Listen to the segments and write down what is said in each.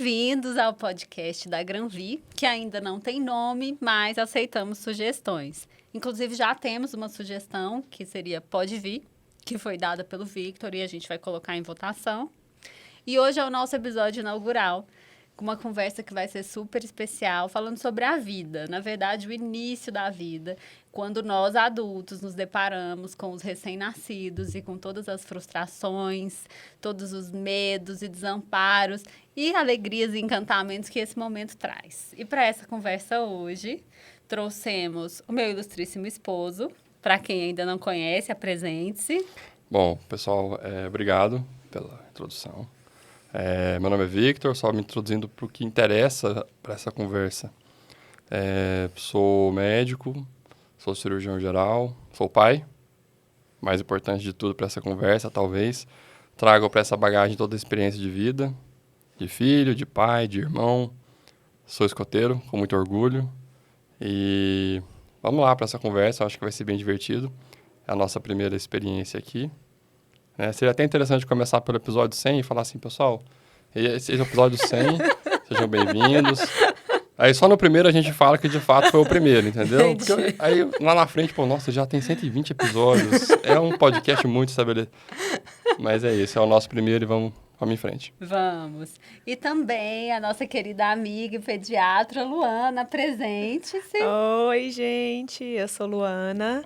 Bem-vindos ao podcast da Granvi, que ainda não tem nome, mas aceitamos sugestões. Inclusive, já temos uma sugestão, que seria Pode Vir, que foi dada pelo Victor e a gente vai colocar em votação. E hoje é o nosso episódio inaugural, com uma conversa que vai ser super especial, falando sobre a vida. Na verdade, o início da vida, quando nós, adultos, nos deparamos com os recém-nascidos e com todas as frustrações, todos os medos e desamparos e alegrias e encantamentos que esse momento traz. E para essa conversa hoje, trouxemos o meu ilustríssimo esposo. Para quem ainda não conhece, apresente-se. Bom, pessoal, obrigado pela introdução. Meu nome é Victor, só me introduzindo para o que interessa para essa conversa. Sou médico, sou cirurgião geral, sou pai. Mais importante de tudo para essa conversa, talvez, trago para essa bagagem toda a experiência de vida, de filho, de pai, de irmão. Sou escoteiro, com muito orgulho. E vamos lá para essa conversa, acho que vai ser bem divertido. É a nossa primeira experiência aqui. Seria até interessante começar pelo episódio 100 e falar assim, pessoal, esse é o episódio 100, sejam bem-vindos. Aí só no primeiro a gente fala que de fato foi o primeiro, entendeu? Porque aí lá na frente, nossa, já tem 120 episódios, é um podcast muito estabelecido. Mas é isso, é o nosso primeiro e vamos em frente. Vamos. E também a nossa querida amiga e pediatra Luana, presente-se. Oi, gente, eu sou Luana,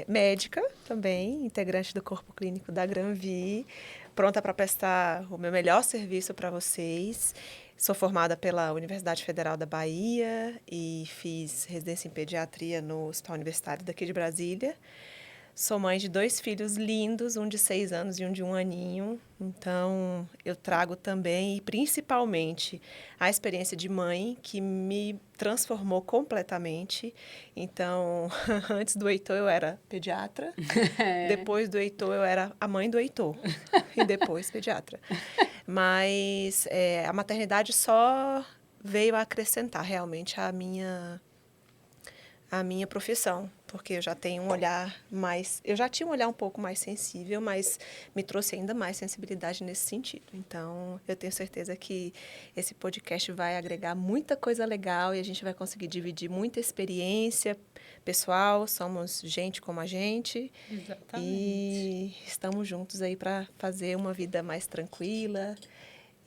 médica também, integrante do corpo clínico da Granvi, pronta para prestar o meu melhor serviço para vocês. Sou formada pela Universidade Federal da Bahia e fiz residência em pediatria no Hospital Universitário daqui de Brasília. Sou mãe de 2 filhos lindos, um de 6 anos e um de 1 aninho. Então, eu trago também, e principalmente, a experiência de mãe, que me transformou completamente. Então, antes do Heitor, eu era pediatra. Depois do Heitor, eu era a mãe do Heitor. E depois, pediatra. Mas a maternidade só veio a acrescentar, realmente, a minha profissão, porque eu já tenho um olhar mais... Eu já tinha um olhar um pouco mais sensível, mas me trouxe ainda mais sensibilidade nesse sentido. Então, eu tenho certeza que esse podcast vai agregar muita coisa legal e a gente vai conseguir dividir muita experiência pessoal, somos gente como a gente. Exatamente. E estamos juntos aí para fazer uma vida mais tranquila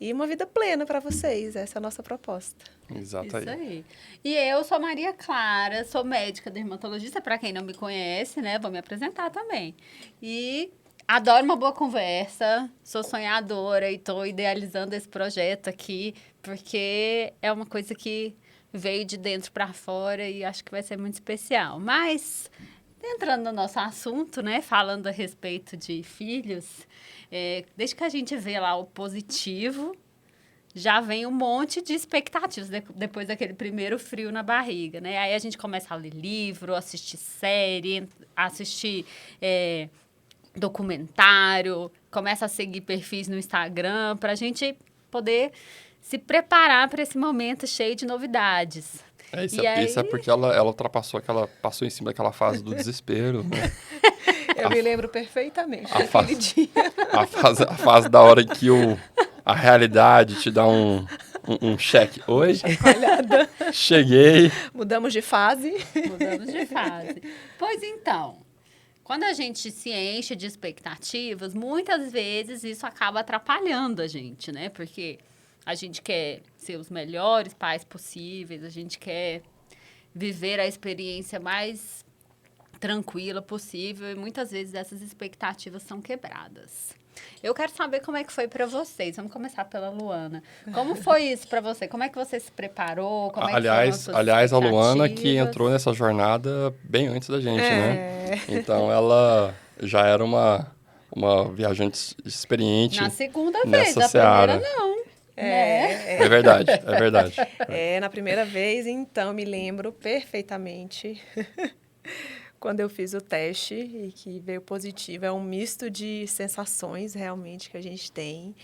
e uma vida plena para vocês. Essa é a nossa proposta. Exato Isso aí. E eu sou Maria Clara, sou médica dermatologista, para quem não me conhece, né? Vou me apresentar também. E adoro uma boa conversa, sou sonhadora e estou idealizando esse projeto aqui, porque é uma coisa que veio de dentro para fora e acho que vai ser muito especial. Mas, entrando no nosso assunto, né? Falando a respeito de filhos, desde que a gente vê lá o positivo, já vem um monte de expectativas depois daquele primeiro frio na barriga, né? Aí a gente começa a ler livro, assistir série, assistir documentário, começa a seguir perfis no Instagram para a gente poder se preparar para esse momento cheio de novidades. Isso é porque ela ultrapassou passou em cima daquela fase do desespero, né? Eu me lembro perfeitamente daquele dia. A fase da hora que a realidade te dá um cheque. Oi, cheguei. Mudamos de fase. Mudamos de fase. Pois então, quando a gente se enche de expectativas, muitas vezes isso acaba atrapalhando a gente, né? Porque a gente quer ser os melhores pais possíveis, a gente quer viver a experiência mais tranquila possível e muitas vezes essas expectativas são quebradas. Eu quero saber como é que foi para vocês. Vamos começar pela Luana. Como foi isso para você? Como é que você se preparou? Como Aliás, a Luana que entrou nessa jornada bem antes da gente, né? Então, ela já era uma viajante experiente. Na segunda vez, na primeira não. É verdade. Na primeira vez, então, me lembro perfeitamente quando eu fiz o teste e que veio positivo. É um misto de sensações, realmente, que a gente tem.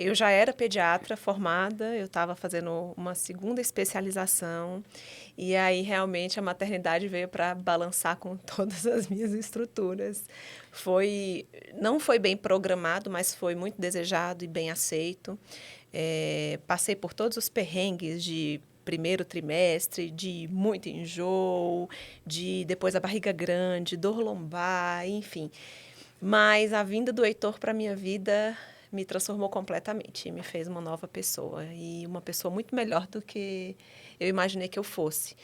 Eu já era pediatra formada, eu estava fazendo uma segunda especialização e aí realmente a maternidade veio para balançar com todas as minhas estruturas. Não foi bem programado, mas foi muito desejado e bem aceito. Passei por todos os perrengues de primeiro trimestre, de muito enjoo, de depois a barriga grande, dor lombar, enfim. Mas a vinda do Heitor para minha vida me transformou completamente, me fez uma nova pessoa e uma pessoa muito melhor do que eu imaginei que eu fosse.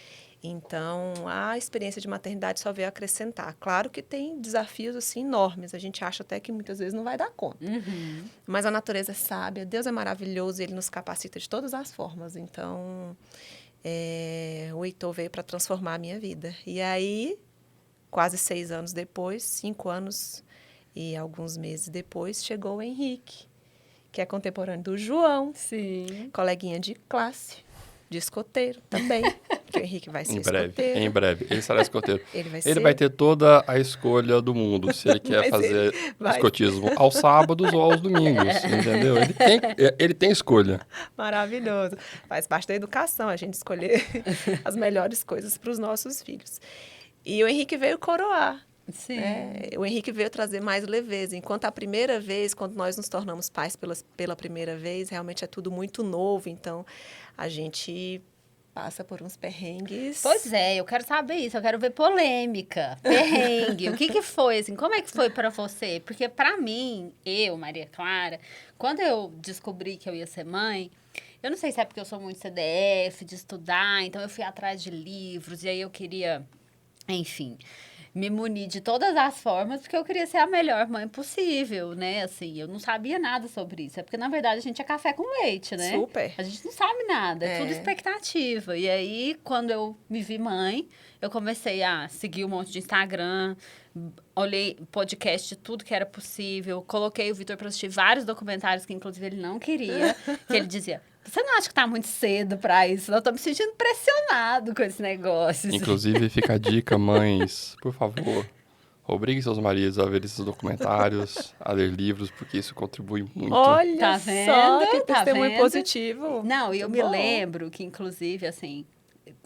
Então, a experiência de maternidade só veio acrescentar. Claro que tem desafios assim enormes, a gente acha até que muitas vezes não vai dar conta. Uhum. Mas a natureza é sábia, Deus é maravilhoso e Ele nos capacita de todas as formas. Então, o Heitor veio para transformar a minha vida. E aí, quase 6 anos depois, 5 anos e alguns meses depois, chegou o Henrique, que é contemporâneo do João, Sim. coleguinha de classe, de escoteiro também, que o Henrique vai ser Em breve, ele será escoteiro. Ele Ele vai ter toda a escolha do mundo, se ele quer Mas fazer ele vai. escotismo aos sábados ou aos domingos, entendeu? Ele tem escolha. Maravilhoso. Faz parte da educação, a gente escolher as melhores coisas para os nossos filhos. E o Henrique veio coroar. Sim. O Henrique veio trazer mais leveza. Enquanto a primeira vez, quando nós nos tornamos pais pela primeira vez, realmente é tudo muito novo. Então, a gente passa por uns perrengues. Pois é, eu quero saber isso, eu quero ver polêmica, perrengue, o que foi, assim, como é que foi pra você? Porque pra mim, Maria Clara, quando eu descobri que eu ia ser mãe, eu não sei se é porque eu sou muito CDF, de estudar, então eu fui atrás de livros, e aí eu queria, enfim, me munir de todas as formas, porque eu queria ser a melhor mãe possível, né? Assim, eu não sabia nada sobre isso. É porque, na verdade, a gente é café com leite, né? Super. A gente não sabe nada, é tudo expectativa. E aí, quando eu me vi mãe, eu comecei a seguir um monte de Instagram, olhei podcast de tudo que era possível, coloquei o Vitor para assistir vários documentários que, inclusive, ele não queria, que ele dizia... Você não acha que tá muito cedo pra isso? Eu tô me sentindo pressionado com esse negócio. Inclusive, fica a dica, mães, por favor, obriguem seus maridos a ver esses documentários, a ler livros, porque isso contribui muito. Olha Tá só, vendo? que Tá testemunho vendo? positivo. Não, e eu Muito me bom. lembro que, inclusive, assim,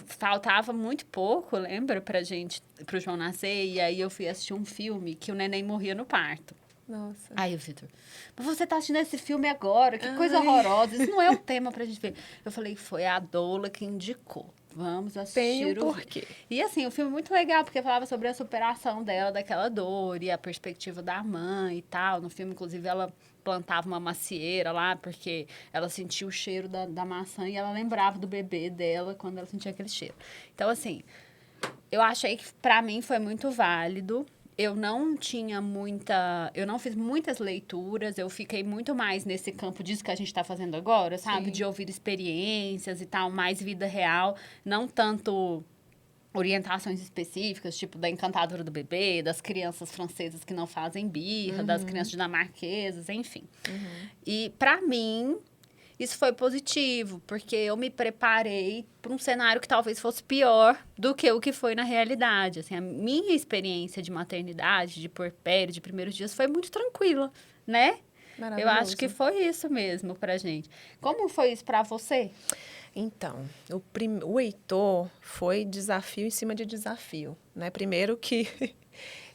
faltava muito pouco, lembra, pro João nascer, e aí eu fui assistir um filme que o neném morria no parto. Nossa. Aí o Vitor, mas você tá assistindo esse filme agora, que coisa horrorosa, isso não é um tema pra gente ver. Eu falei, foi a doula que indicou. Vamos assistir Tem um o porquê. E assim, o filme é muito legal, porque falava sobre a superação dela, daquela dor, e a perspectiva da mãe e tal. No filme, inclusive, ela plantava uma macieira lá, porque ela sentia o cheiro da maçã e ela lembrava do bebê dela quando ela sentia aquele cheiro. Então, assim, eu achei que pra mim foi muito válido. Eu não fiz muitas leituras, eu fiquei muito mais nesse campo disso que a gente está fazendo agora, sabe? Sim. De ouvir experiências e tal, mais vida real, não tanto orientações específicas, tipo da encantadora do bebê, das crianças francesas que não fazem birra, das crianças dinamarquesas, enfim. E para mim, isso foi positivo, porque eu me preparei para um cenário que talvez fosse pior do que o que foi na realidade. Assim, a minha experiência de maternidade, de puerpério, de primeiros dias, foi muito tranquila, né? Eu acho que foi isso mesmo pra gente. Como foi isso pra você? Então, o Heitor foi desafio em cima de desafio, né? Primeiro que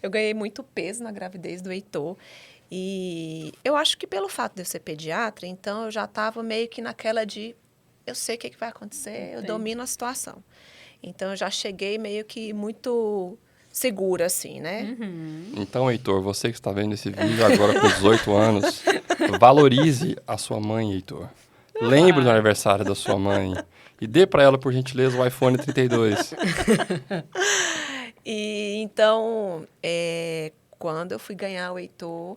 eu ganhei muito peso na gravidez do Heitor. E eu acho que pelo fato de eu ser pediatra, então eu já estava meio que naquela de... Eu sei o que vai acontecer, eu domino a situação. Então, eu já cheguei meio que muito segura, assim, né? Então, Heitor, você que está vendo esse vídeo agora com 18 anos, valorize a sua mãe, Heitor. Lembre do aniversário da sua mãe e dê para ela, por gentileza, o iPhone 32. E então, quando eu fui ganhar o Heitor,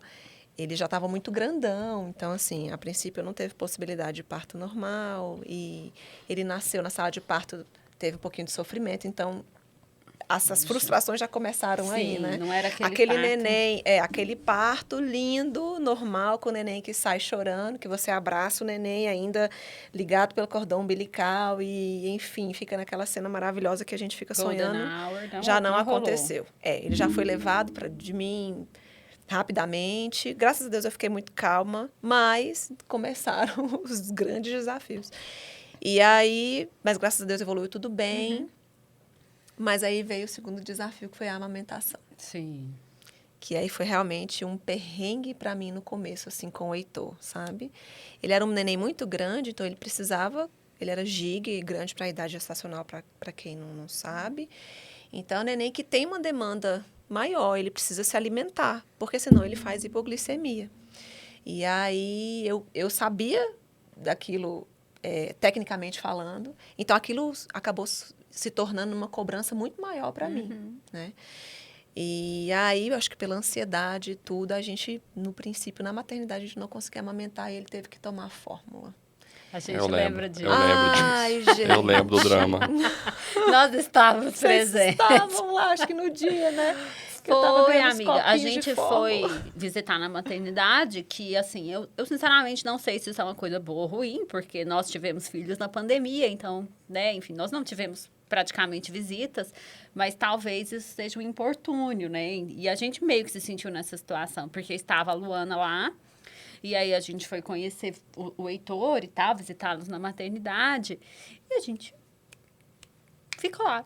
ele já estava muito grandão. Então, assim, a princípio não teve possibilidade de parto normal. E ele nasceu na sala de parto, teve um pouquinho de sofrimento. Então, essas frustrações já começaram aí, né? Não era Aquele parto. neném, aquele parto lindo, normal, com o neném que sai chorando, que você abraça o neném ainda ligado pelo cordão umbilical e, enfim, fica naquela cena maravilhosa que a gente fica sonhando. Já não aconteceu. Ele já foi levado de mim rapidamente. Graças a Deus eu fiquei muito calma, mas começaram os grandes desafios. E aí, mas graças a Deus evoluiu tudo bem. Mas aí veio o segundo desafio, que foi a amamentação. Sim. que aí foi realmente um perrengue para mim no começo, assim, com o Heitor, sabe? Ele era um neném muito grande, então ele precisava, ele era gig, grande para a idade gestacional, para quem não sabe. Então, é um neném que tem uma demanda maior, ele precisa se alimentar, porque senão ele faz hipoglicemia. E aí eu sabia daquilo, tecnicamente falando, então aquilo acabou se tornando uma cobrança muito maior para mim, né? E aí, eu acho que pela ansiedade e tudo, a gente, no princípio, na maternidade, a gente não conseguia amamentar e ele teve que tomar a fórmula. A gente Eu lembra lembro, disso. eu lembro disso. Ai, gente. Eu lembro do drama. Nós estávamos Vocês presentes. estavam lá, acho que no dia, né? Que eu tava Foi, ganhando os amiga. A copinhos de gente fórmula. foi visitar na maternidade, que assim, eu sinceramente não sei se isso é uma coisa boa ou ruim, porque nós tivemos filhos na pandemia, então, né, enfim, nós não tivemos praticamente visitas, mas talvez isso seja um importúnio, né? E a gente meio que se sentiu nessa situação, porque estava a Luana lá, e aí a gente foi conhecer o Heitor e tal, visitá-los na maternidade, e a gente ficou lá.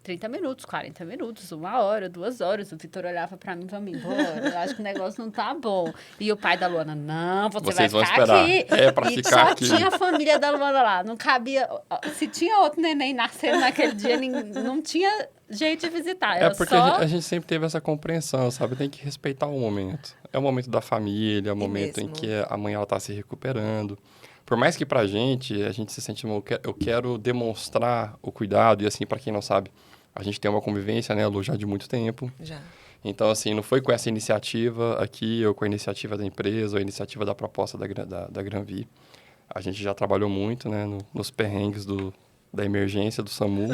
30 minutos, 40 minutos, 1 hora, 2 horas. O Vitor olhava pra mim, vamos embora. Eu acho que o negócio não tá bom. E o pai da Luana, não, Vocês vai vão ficar esperar. aqui. É pra e ficar só aqui. tinha a família da Luana lá. Não cabia. Se tinha outro neném nascendo naquele dia, não tinha jeito de visitar. É Era porque só... a gente sempre teve essa compreensão, sabe? Tem que respeitar o momento. É o momento da família, é o momento em mesmo. que a mãe ela tá se recuperando. Por mais que pra gente, a gente se sente, eu quero demonstrar o cuidado. E assim, pra quem não sabe, a gente tem uma convivência, né, Lu, já de muito tempo. Já. Então, assim, não foi com essa iniciativa aqui, ou com a iniciativa da empresa, ou a iniciativa da proposta da Granvi. A gente já trabalhou muito, né, nos perrengues da emergência do SAMU.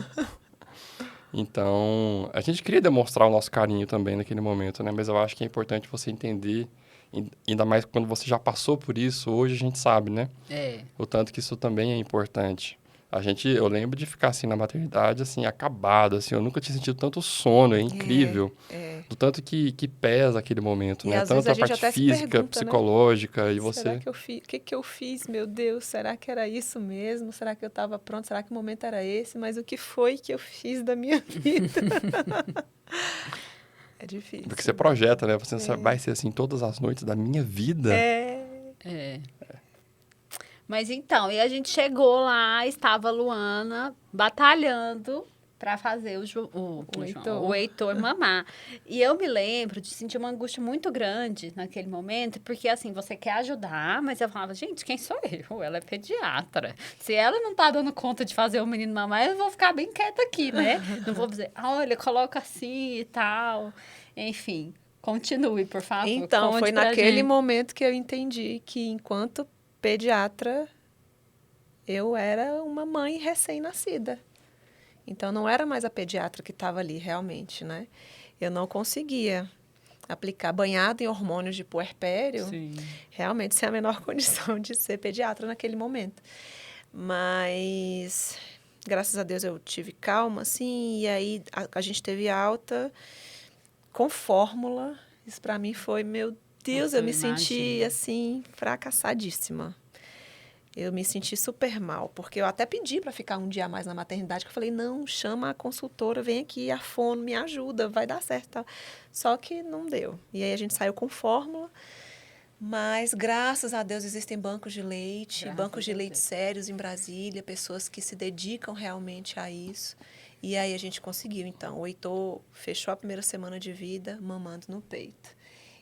Então, a gente queria demonstrar o nosso carinho também naquele momento, né? Mas eu acho que é importante você entender, ainda mais quando você já passou por isso, hoje a gente sabe, né? É. O tanto que isso também é importante. Eu lembro de ficar assim na maternidade, assim, acabado, assim, eu nunca tinha sentido tanto sono, é incrível. Do tanto que pesa aquele momento, E né? às vezes Tanto a a gente parte até se física, pergunta, né? psicológica, e Será você... que eu fiz? O que que eu fiz, meu Deus? Será que era isso mesmo? Será que eu estava pronto? Será que o momento era esse? Mas o que foi que eu fiz da minha vida? É difícil. Porque você projeta, né? Você vai ser assim todas as noites da minha vida. É. Mas então, e a gente chegou lá, estava a Luana batalhando para fazer o Heitor mamar. E eu me lembro de sentir uma angústia muito grande naquele momento, porque assim, você quer ajudar, mas eu falava, gente, quem sou eu? Ela é pediatra. Se ela não tá dando conta de fazer o menino mamar, eu vou ficar bem quieta aqui, né? Não vou dizer, olha, coloca assim e tal. Enfim, continue, por favor. Então, conte foi pra naquele gente. momento que eu entendi que, enquanto pediatra, eu era uma mãe recém-nascida. Então, não era mais a pediatra que estava ali, realmente, né? Eu não conseguia aplicar banhado em hormônios de puerpério, Sim. realmente sem a menor condição de ser pediatra naquele momento. Mas, graças a Deus, eu tive calma, assim, e aí a gente teve alta com fórmula. Isso para mim foi, meu Deus, Nossa, eu me eu senti, imagino. assim, fracassadíssima. Eu me senti super mal, porque eu até pedi para ficar um dia a mais na maternidade, que eu falei, não, chama a consultora, vem aqui, a fono, me ajuda, vai dar certo. Tal. Só que não deu. E aí a gente saiu com fórmula, mas graças a Deus existem bancos de leite, Graças bancos de a leite Deus. sérios em Brasília, pessoas que se dedicam realmente a isso. E aí a gente conseguiu, então. O Heitor fechou a primeira semana de vida mamando no peito.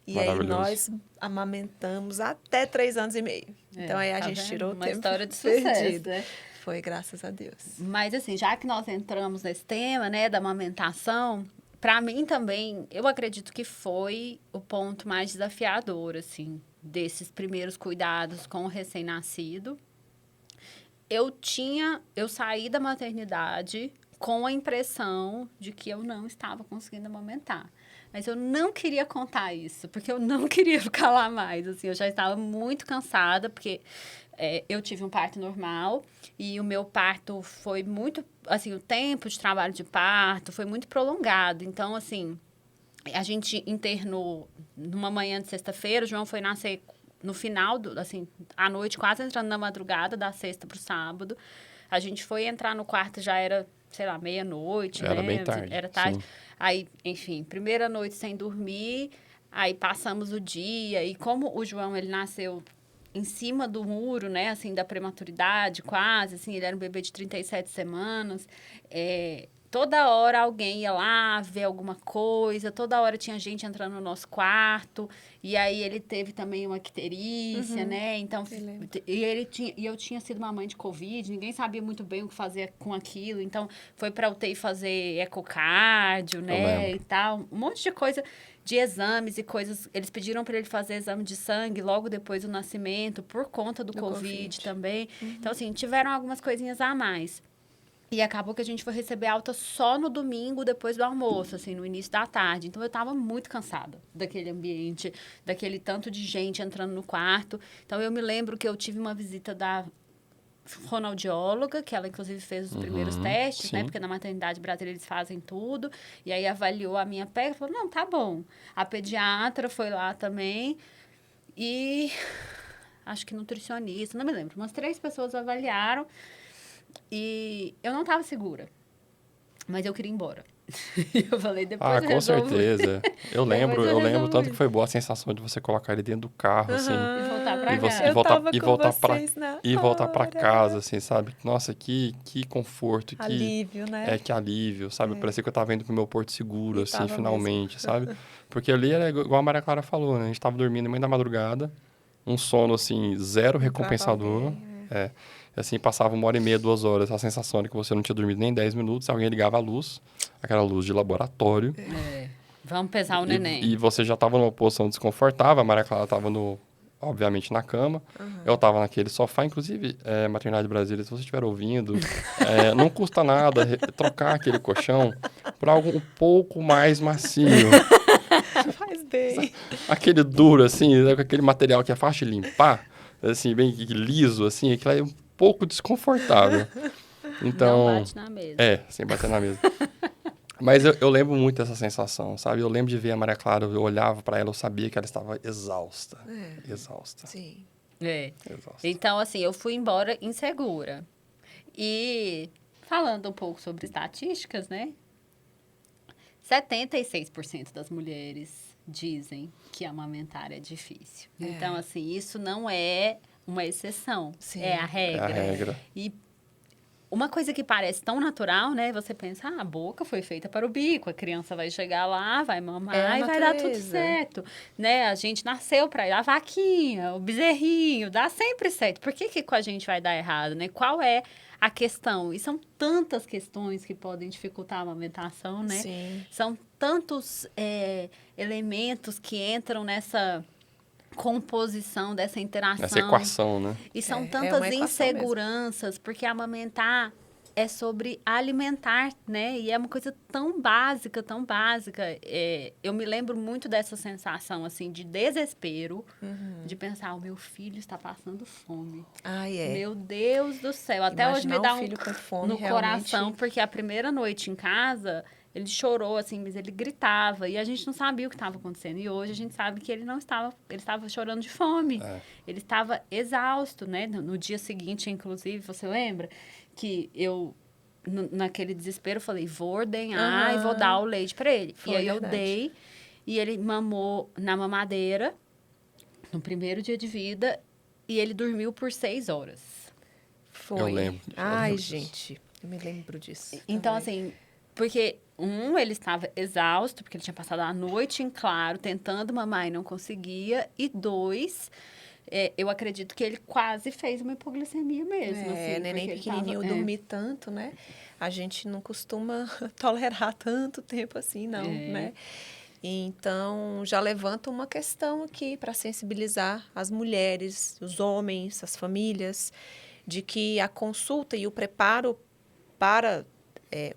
E aí Maravilhoso. nós amamentamos até 3 anos e meio. Então aí a tá gente vendo? tirou o Uma tempo história de sucesso, perdido. né? Foi graças a Deus. Mas assim, já que nós entramos nesse tema, né, da amamentação, para mim também, eu acredito que foi o ponto mais desafiador, assim, desses primeiros cuidados com o recém-nascido. Eu saí da maternidade com a impressão de que eu não estava conseguindo amamentar. Mas eu não queria contar isso, porque eu não queria ficar lá mais, assim, eu já estava muito cansada, porque eu tive um parto normal e o meu parto foi muito, assim, o tempo de trabalho de parto foi muito prolongado. Então, assim, a gente internou numa manhã de sexta-feira, o João foi nascer no final, assim, à noite, quase entrando na madrugada, da sexta para o sábado. A gente foi entrar no quarto, já era sei lá, meia-noite, Era né? bem tarde, Era tarde. sim. Aí, enfim, primeira noite sem dormir, aí passamos o dia. E como o João, ele nasceu em cima do muro, né, assim, da prematuridade, quase, assim, ele era um bebê de 37 semanas, toda hora alguém ia lá ver alguma coisa, toda hora tinha gente entrando no nosso quarto, e aí ele teve também uma icterícia, né, então, e eu tinha sido uma mãe de Covid, ninguém sabia muito bem o que fazer com aquilo, então foi pra UTI fazer ecocardio, Eu né, lembro. e tal, um monte de coisa de exames e coisas. Eles pediram para ele fazer exame de sangue logo depois do nascimento, por conta do Covid também. Então, assim, tiveram algumas coisinhas a mais. E acabou que a gente foi receber alta só no domingo, depois do almoço, assim, no início da tarde. Então, eu estava muito cansada daquele ambiente, daquele tanto de gente entrando no quarto. Então, eu me lembro que eu tive uma visita da fonoaudióloga, que ela inclusive fez os primeiros testes, né? sim. Porque na maternidade brasileira eles fazem tudo. E aí avaliou a minha pele e falou, não, tá bom. A pediatra foi lá também. E acho que nutricionista, não me lembro. Umas 3 pessoas avaliaram. E eu não estava segura. Mas eu queria ir embora. E eu falei, depois Ah, eu com resolvo. certeza. Depois eu Eu lembro resolvo tanto que isso. foi boa a sensação de você colocar ele dentro do carro, assim, E voltar e pra você casa. Eu tava com vocês na e voltar para casa, hora. assim, sabe? Nossa, que conforto, Alívio, né? que alívio, sabe? Parecia que eu tava indo pro meu porto seguro, E assim, tava mesmo. finalmente, sabe? Porque ali era igual a Maria Clara falou, né? A gente tava dormindo no meio da madrugada, um sono, assim, zero Entrava recompensador. alguém. É. Assim, passava 1h30, 2 horas, a sensação de que você não tinha dormido nem 10 minutos, alguém ligava a luz, aquela luz de laboratório, Vamos pesar o neném. e você já estava numa posição desconfortável, a Maria Clara estava obviamente na cama, eu estava naquele sofá, inclusive, Maternidade Brasília, se você estiver ouvindo, não custa nada trocar aquele colchão por algo um pouco mais macio. Faz bem. Aquele duro, assim, né, com aquele material que é fácil de limpar, assim, bem liso, assim, aquilo aí é um pouco desconfortável. Não Então, bate na mesa. sem bater na mesa. Mas eu lembro muito dessa sensação, sabe? Eu lembro de ver a Maria Clara, eu olhava para ela, eu sabia que ela estava exausta. Exausta. Sim. Exausta. Então, assim, eu fui embora insegura. E falando um pouco sobre estatísticas, né? 76% das mulheres dizem que amamentar é difícil. Então, assim, isso não é uma exceção, Sim. é a É a regra. regra. E uma coisa que parece tão natural, né? Você pensa, a boca foi feita para o bico, a criança vai chegar lá, vai mamar e vai dar tudo certo, né? A gente nasceu para ir, a vaquinha, o bezerrinho, dá sempre certo. Por que com a gente vai dar errado, né? Qual é a questão? E são tantas questões que podem dificultar a amamentação, né? Sim. São tantos elementos que entram nessa composição dessa interação. Essa equação, né? E são É tantas uma equação inseguranças, porque amamentar é sobre alimentar, né? E é uma coisa tão básica, tão básica. Eu me lembro muito dessa sensação, assim, de desespero, de pensar, o meu filho está passando fome. Ai, Meu Deus do céu. Até hoje me Imaginar dá um filho com fome, no realmente. coração, porque a primeira noite em casa, ele chorou, assim, mas ele gritava. E a gente não sabia o que estava acontecendo. E hoje a gente sabe que ele estava chorando de fome. Ele estava exausto, né? No dia seguinte, inclusive, você lembra? Que eu, naquele desespero, falei, vou ordenhar e vou dar o leite para ele. Foi e aí eu verdade. dei, e ele mamou na mamadeira, no primeiro dia de vida, e ele dormiu por 6 horas. Foi. Eu lembro. Ai, lembro disso. gente, eu me lembro disso. Então, também. assim, porque, ele estava exausto, porque ele tinha passado a noite em claro, tentando mamar e não conseguia. E 2, eu acredito que ele quase fez uma hipoglicemia mesmo. assim, neném porque ele pequenininho tava, dormir tanto, né? A gente não costuma tolerar tanto tempo assim, não, né? Então, já levanta uma questão aqui para sensibilizar as mulheres, os homens, as famílias, de que a consulta e o preparo para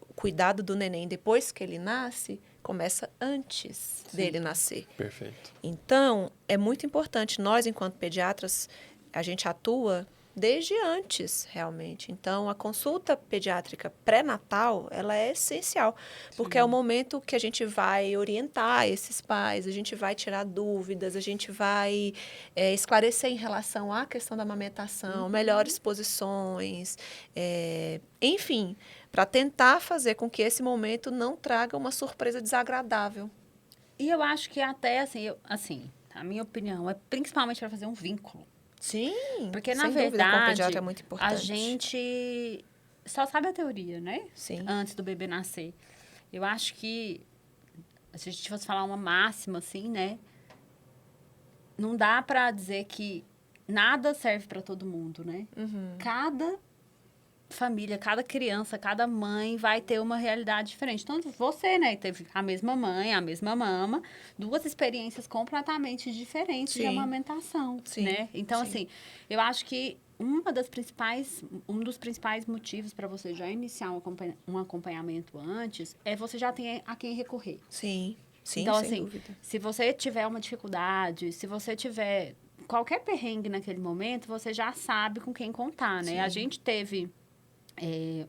o cuidado do neném depois que ele nasce começa antes dele nascer. Perfeito. Então, é muito importante, nós, enquanto pediatras, a gente atua desde antes, realmente. Então, a consulta pediátrica pré-natal, ela é essencial, porque é o momento que a gente vai orientar esses pais, a gente vai tirar dúvidas, a gente vai esclarecer em relação à questão da amamentação, melhores posições, enfim, para tentar fazer com que esse momento não traga uma surpresa desagradável. E eu acho que até, assim, a minha opinião é principalmente para fazer um vínculo. Sim, Porque, na sem dúvida, com o verdade, pediatra é muito importante. a gente só sabe a teoria, né? Sim. Antes do bebê nascer. Eu acho que, se a gente fosse falar uma máxima, assim, né? Não dá para dizer que nada serve para todo mundo, né? Cada família, cada criança, cada mãe vai ter uma realidade diferente. Então, você, né, teve a mesma mãe, a mesma mama, duas experiências completamente diferentes de Sim. amamentação, Sim, né? Então, sim. assim, eu acho que um dos principais motivos para você já iniciar um acompanhamento antes é você já ter a quem recorrer. Sim, sim, Então, sem assim, dúvida. se você tiver uma dificuldade, se você tiver qualquer perrengue naquele momento, você já sabe com quem contar, né? Sim. A gente teve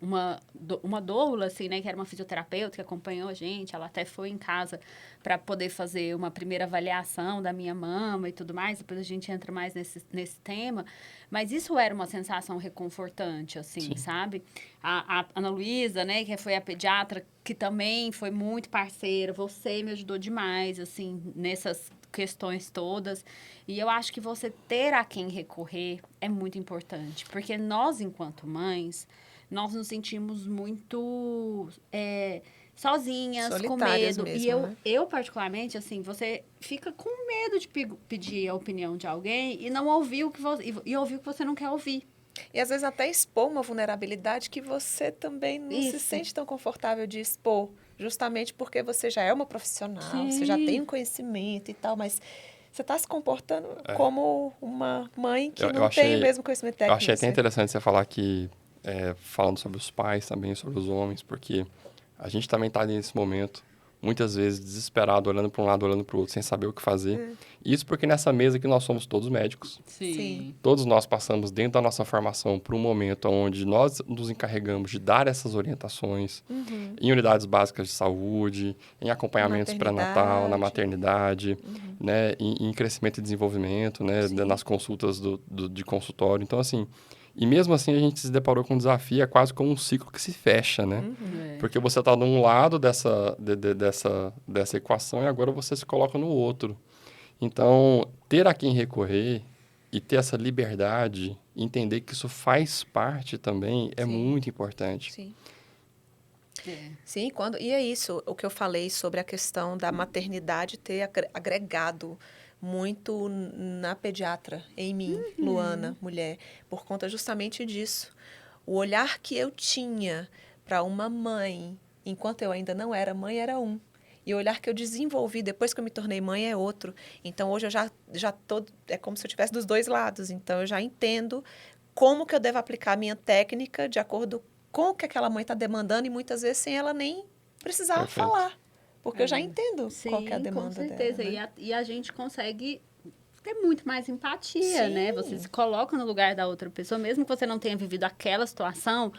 uma doula, assim, né, que era uma fisioterapeuta que acompanhou a gente, ela até foi em casa para poder fazer uma primeira avaliação da minha mama e tudo mais, depois a gente entra mais nesse tema, mas isso era uma sensação reconfortante, assim, Sim. sabe? A Ana Luísa, né, que foi a pediatra, que também foi muito parceira, você me ajudou demais, assim, nessas questões todas, e eu acho que você ter a quem recorrer é muito importante, porque nós, enquanto mães, nós nos sentimos muito sozinhas, com Solitárias medo. mesmo, E né? eu, particularmente, assim, você fica com medo de pedir a opinião de alguém e não ouvir o que você, e ouvir o que você não quer ouvir. E às vezes até expor uma vulnerabilidade que você também não se Isso. sente tão confortável de expor, justamente porque você já é uma profissional, Sim. você já tem um conhecimento e tal, mas você está se comportando como uma mãe que não tem o mesmo conhecimento Eu técnico. achei até Você. interessante você falar que, falando sobre os pais também, sobre os homens, porque a gente também está nesse momento, muitas vezes desesperado, olhando para um lado, olhando para o outro, sem saber o que fazer. Isso porque nessa mesa que nós somos todos médicos. Sim. Todos nós passamos dentro da nossa formação por um momento onde nós nos encarregamos de dar essas orientações em unidades básicas de saúde, em acompanhamentos pré-natal, na maternidade, né, em crescimento e desenvolvimento, né, nas consultas de consultório. Então, assim, e mesmo assim a gente se deparou com um desafio, é quase como um ciclo que se fecha, né? Porque você está num lado dessa equação e agora você se coloca no outro. Então, ter a quem recorrer e ter essa liberdade, entender que isso faz parte também, é muito importante. Sim. Sim, e é isso, o que eu falei sobre a questão da maternidade ter agregado muito na pediatra, em mim, Luana, mulher, por conta justamente disso. O olhar que eu tinha para uma mãe, enquanto eu ainda não era mãe, era um. E o olhar que eu desenvolvi depois que eu me tornei mãe é outro. Então, hoje eu já tô... É como se eu estivesse dos dois lados. Então, eu já entendo como que eu devo aplicar a minha técnica de acordo com o que aquela mãe está demandando e muitas vezes sem ela nem precisar falar. Porque eu já entendo qual que é a demanda dela. Com certeza. Né? E a gente consegue ter muito mais empatia, né? Você se coloca no lugar da outra pessoa, mesmo que você não tenha vivido aquela situação,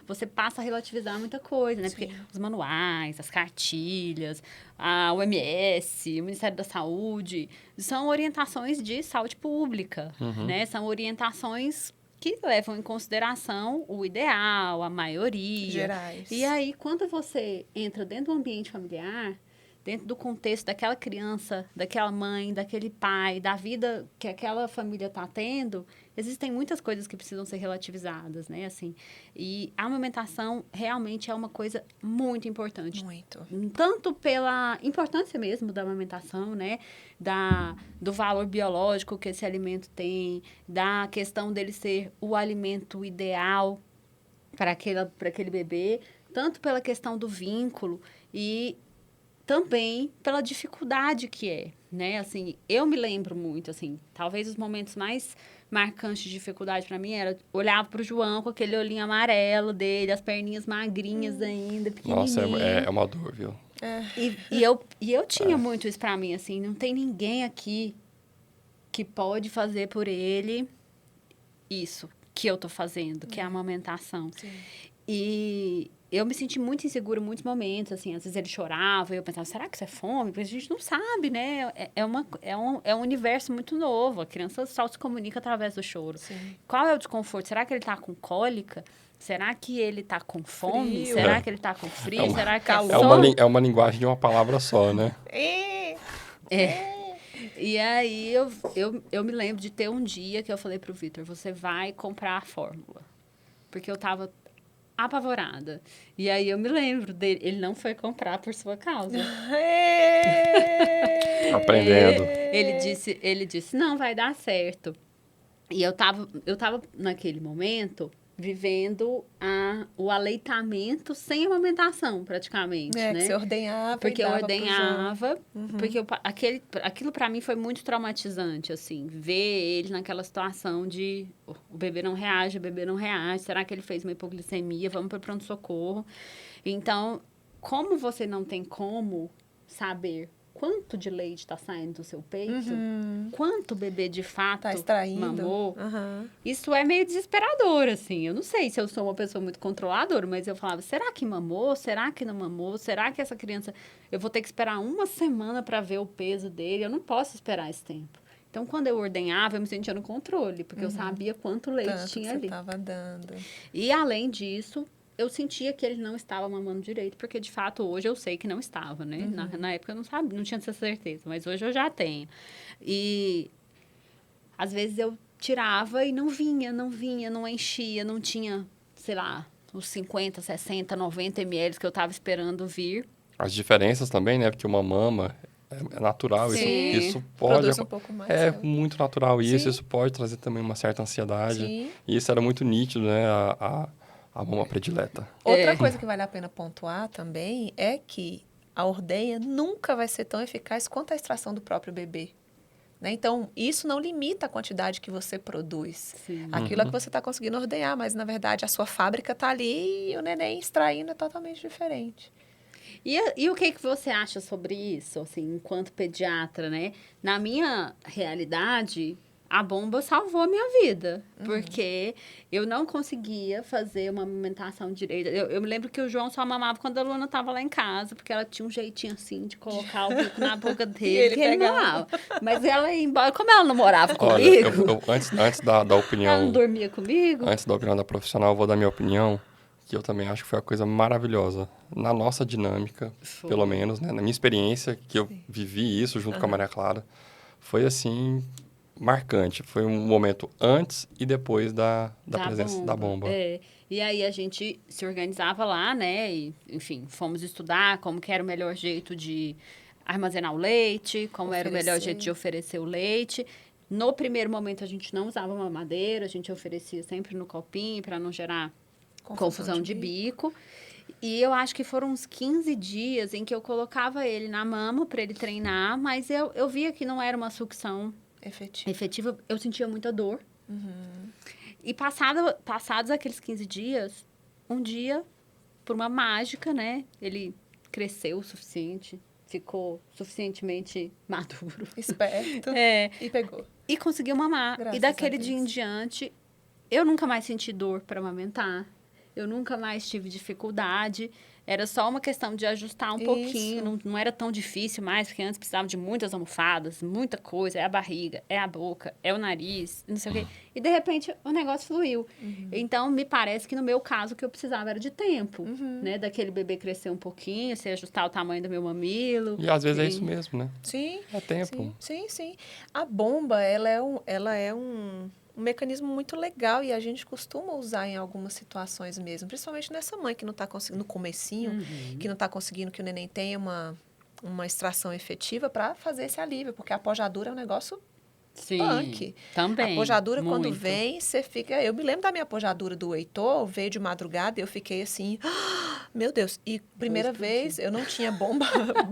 você passa a relativizar muita coisa, né? Porque os manuais, as cartilhas, a OMS, o Ministério da Saúde, são orientações de saúde pública, né? São orientações que levam em consideração o ideal, a maioria. Gerais. E aí, quando você entra dentro do ambiente familiar, dentro do contexto daquela criança, daquela mãe, daquele pai, da vida que aquela família está tendo, existem muitas coisas que precisam ser relativizadas, né? Assim, e a amamentação realmente é uma coisa muito importante. Muito. Tanto pela importância mesmo da amamentação, né? Do valor biológico que esse alimento tem, da questão dele ser o alimento ideal para aquele bebê, tanto pela questão do vínculo e também pela dificuldade que é, né? Assim, eu me lembro muito, assim, talvez os momentos mais marcantes de dificuldade para mim era olhar pro João com aquele olhinho amarelo dele, as perninhas magrinhas ainda, pequenininho. Nossa, é uma dor, viu? E eu tinha muito isso para mim, assim, não tem ninguém aqui que pode fazer por ele isso. que eu tô fazendo, que é a amamentação. Sim. E eu me senti muito insegura em muitos momentos, assim, às vezes ele chorava, e eu pensava, será que isso é fome? Porque a gente não sabe, né? É um universo muito novo, a criança só se comunica através do choro. Sim. Qual é o desconforto? Será que ele tá com cólica? Será que ele tá com fome? Frio. Será É. que ele tá com frio? É uma- Será que calor. é É só... uma linguagem de uma palavra só, né? É. E aí, eu me lembro de ter um dia que eu falei pro Vitor, você vai comprar a fórmula. Porque eu tava apavorada. E aí, eu me lembro dele, ele não foi comprar por sua causa. Aprendendo. Ele disse, não, vai dar certo. E eu tava naquele momento, vivendo o aleitamento sem amamentação, praticamente, É, né? que você ordenhava Porque e eu dava pro João. ordenhava, porque aquilo para mim foi muito traumatizante, assim, ver ele naquela situação de o bebê não reage, será que ele fez uma hipoglicemia? Vamos para o pronto-socorro. Então, como você não tem como saber quanto de leite está saindo do seu peito, quanto o bebê de fato Tá extraindo. mamou, Aham. isso é meio desesperador, assim. Eu não sei se eu sou uma pessoa muito controladora, mas eu falava, será que mamou? Será que não mamou? Será que essa criança... Eu vou ter que esperar uma semana para ver o peso dele? Eu não posso esperar esse tempo. Então, quando eu ordenhava, eu me sentia no controle, porque eu sabia quanto leite Tanto tinha que ali. você tava dando. E, além disso, eu sentia que ele não estava mamando direito, porque, de fato, hoje eu sei que não estava, né? Na época eu não sabia, não tinha essa certeza, mas hoje eu já tenho. E... Às vezes eu tirava e não vinha, não enchia, não tinha, sei lá, os 50, 60, 90 ml que eu tava esperando vir. As diferenças também, né? Porque uma mama é natural. Sim. Isso pode... Produz um pouco mais. É né? muito natural isso. Sim. Isso pode trazer também uma certa ansiedade. Sim. E isso era muito nítido, né? A mama predileta. Outra coisa que vale a pena pontuar também é que a ordenha nunca vai ser tão eficaz quanto a extração do próprio bebê. Né? Então, isso não limita a quantidade que você produz. Sim. Aquilo é que você está conseguindo ordenhar, mas, na verdade, a sua fábrica está ali e o neném extraindo é totalmente diferente. E o que você acha sobre isso, assim, enquanto pediatra, né? Na minha realidade, a bomba salvou a minha vida, porque eu não conseguia fazer uma amamentação direita. Eu me lembro que o João só mamava quando a Luna estava lá em casa, porque ela tinha um jeitinho assim de colocar o bico na boca dele, ele que ele pegava. mamava. Mas ela ia embora, como ela não morava Olha, comigo, antes da ela não opinião... dormia comigo. Antes da opinião da profissional, eu vou dar minha opinião, que eu também acho que foi uma coisa maravilhosa. Na nossa dinâmica, Foi. pelo menos, né? Na minha experiência, que eu vivi isso junto com a Maria Clara, foi assim, marcante. Foi um momento antes e depois da presença da bomba. É. E aí a gente se organizava lá, né? E, enfim, fomos estudar como que era o melhor jeito de armazenar o leite, como era o melhor Oferecer. jeito de oferecer o leite. No primeiro momento a gente não usava mamadeira, a gente oferecia sempre no copinho para não gerar confusão de bico. E eu acho que foram uns 15 dias em que eu colocava ele na mama para ele treinar, mas eu via que não era uma sucção Efetivo. efetiva, eu sentia muita dor. E passados aqueles 15 dias, um dia, por uma mágica, né? Ele cresceu o suficiente, ficou suficientemente maduro. Esperto. É, E pegou. e conseguiu mamar. Graças E daquele a Deus. dia em diante, eu nunca mais senti dor para amamentar. Eu nunca mais tive dificuldade. Era só uma questão de ajustar um Isso. pouquinho. Não era tão difícil mais, porque antes precisava de muitas almofadas, muita coisa. É a barriga, é a boca, é o nariz, não sei o quê. E, de repente, o negócio fluiu. Então, me parece que no meu caso, o que eu precisava era de tempo. Né? Daquele bebê crescer um pouquinho, se ajustar o tamanho do meu mamilo. E às vezes é isso mesmo, né? Sim. É tempo. Sim. A bomba, ela é um mecanismo muito legal e a gente costuma usar em algumas situações mesmo, principalmente nessa mãe que não está conseguindo, no comecinho, que não está conseguindo que o neném tenha uma extração efetiva para fazer esse alívio, porque a pojadura é um negócio Sim, punk. também. A pojadura, quando muito. vem, você fica... Eu me lembro da minha pojadura do Heitor, veio de madrugada e eu fiquei assim... Meu Deus! E primeira vez, eu não tinha bomba...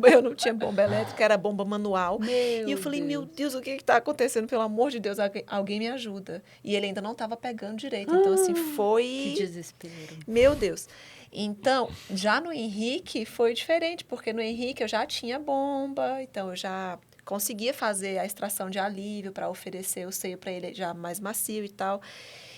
eu não tinha bomba elétrica, era bomba manual. E eu falei, meu Deus, o que está acontecendo? Pelo amor de Deus, alguém me ajuda. E ele ainda não estava pegando direito. Então, assim, foi... Que desespero. Meu Deus! Então, já no Henrique foi diferente, porque no Henrique eu já tinha bomba, então eu já conseguia fazer a extração de alívio para oferecer o seio para ele já mais macio e tal.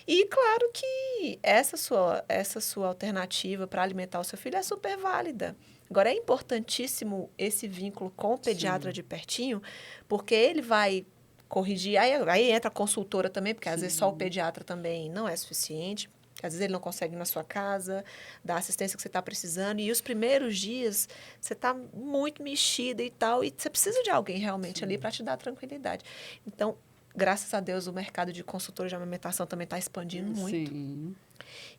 E claro que essa sua alternativa para alimentar o seu filho é super válida. Agora, é importantíssimo esse vínculo com o pediatra Sim. de pertinho, porque ele vai corrigir. Aí entra a consultora também, porque às vezes só o Sim. pediatra também não é suficiente. Às vezes ele não consegue ir na sua casa, dar a assistência que você está precisando. E os primeiros dias, você está muito mexida e tal, e você precisa de alguém realmente ali para te dar tranquilidade. Então, graças a Deus, o mercado de consultores de amamentação também está expandindo muito. Sim.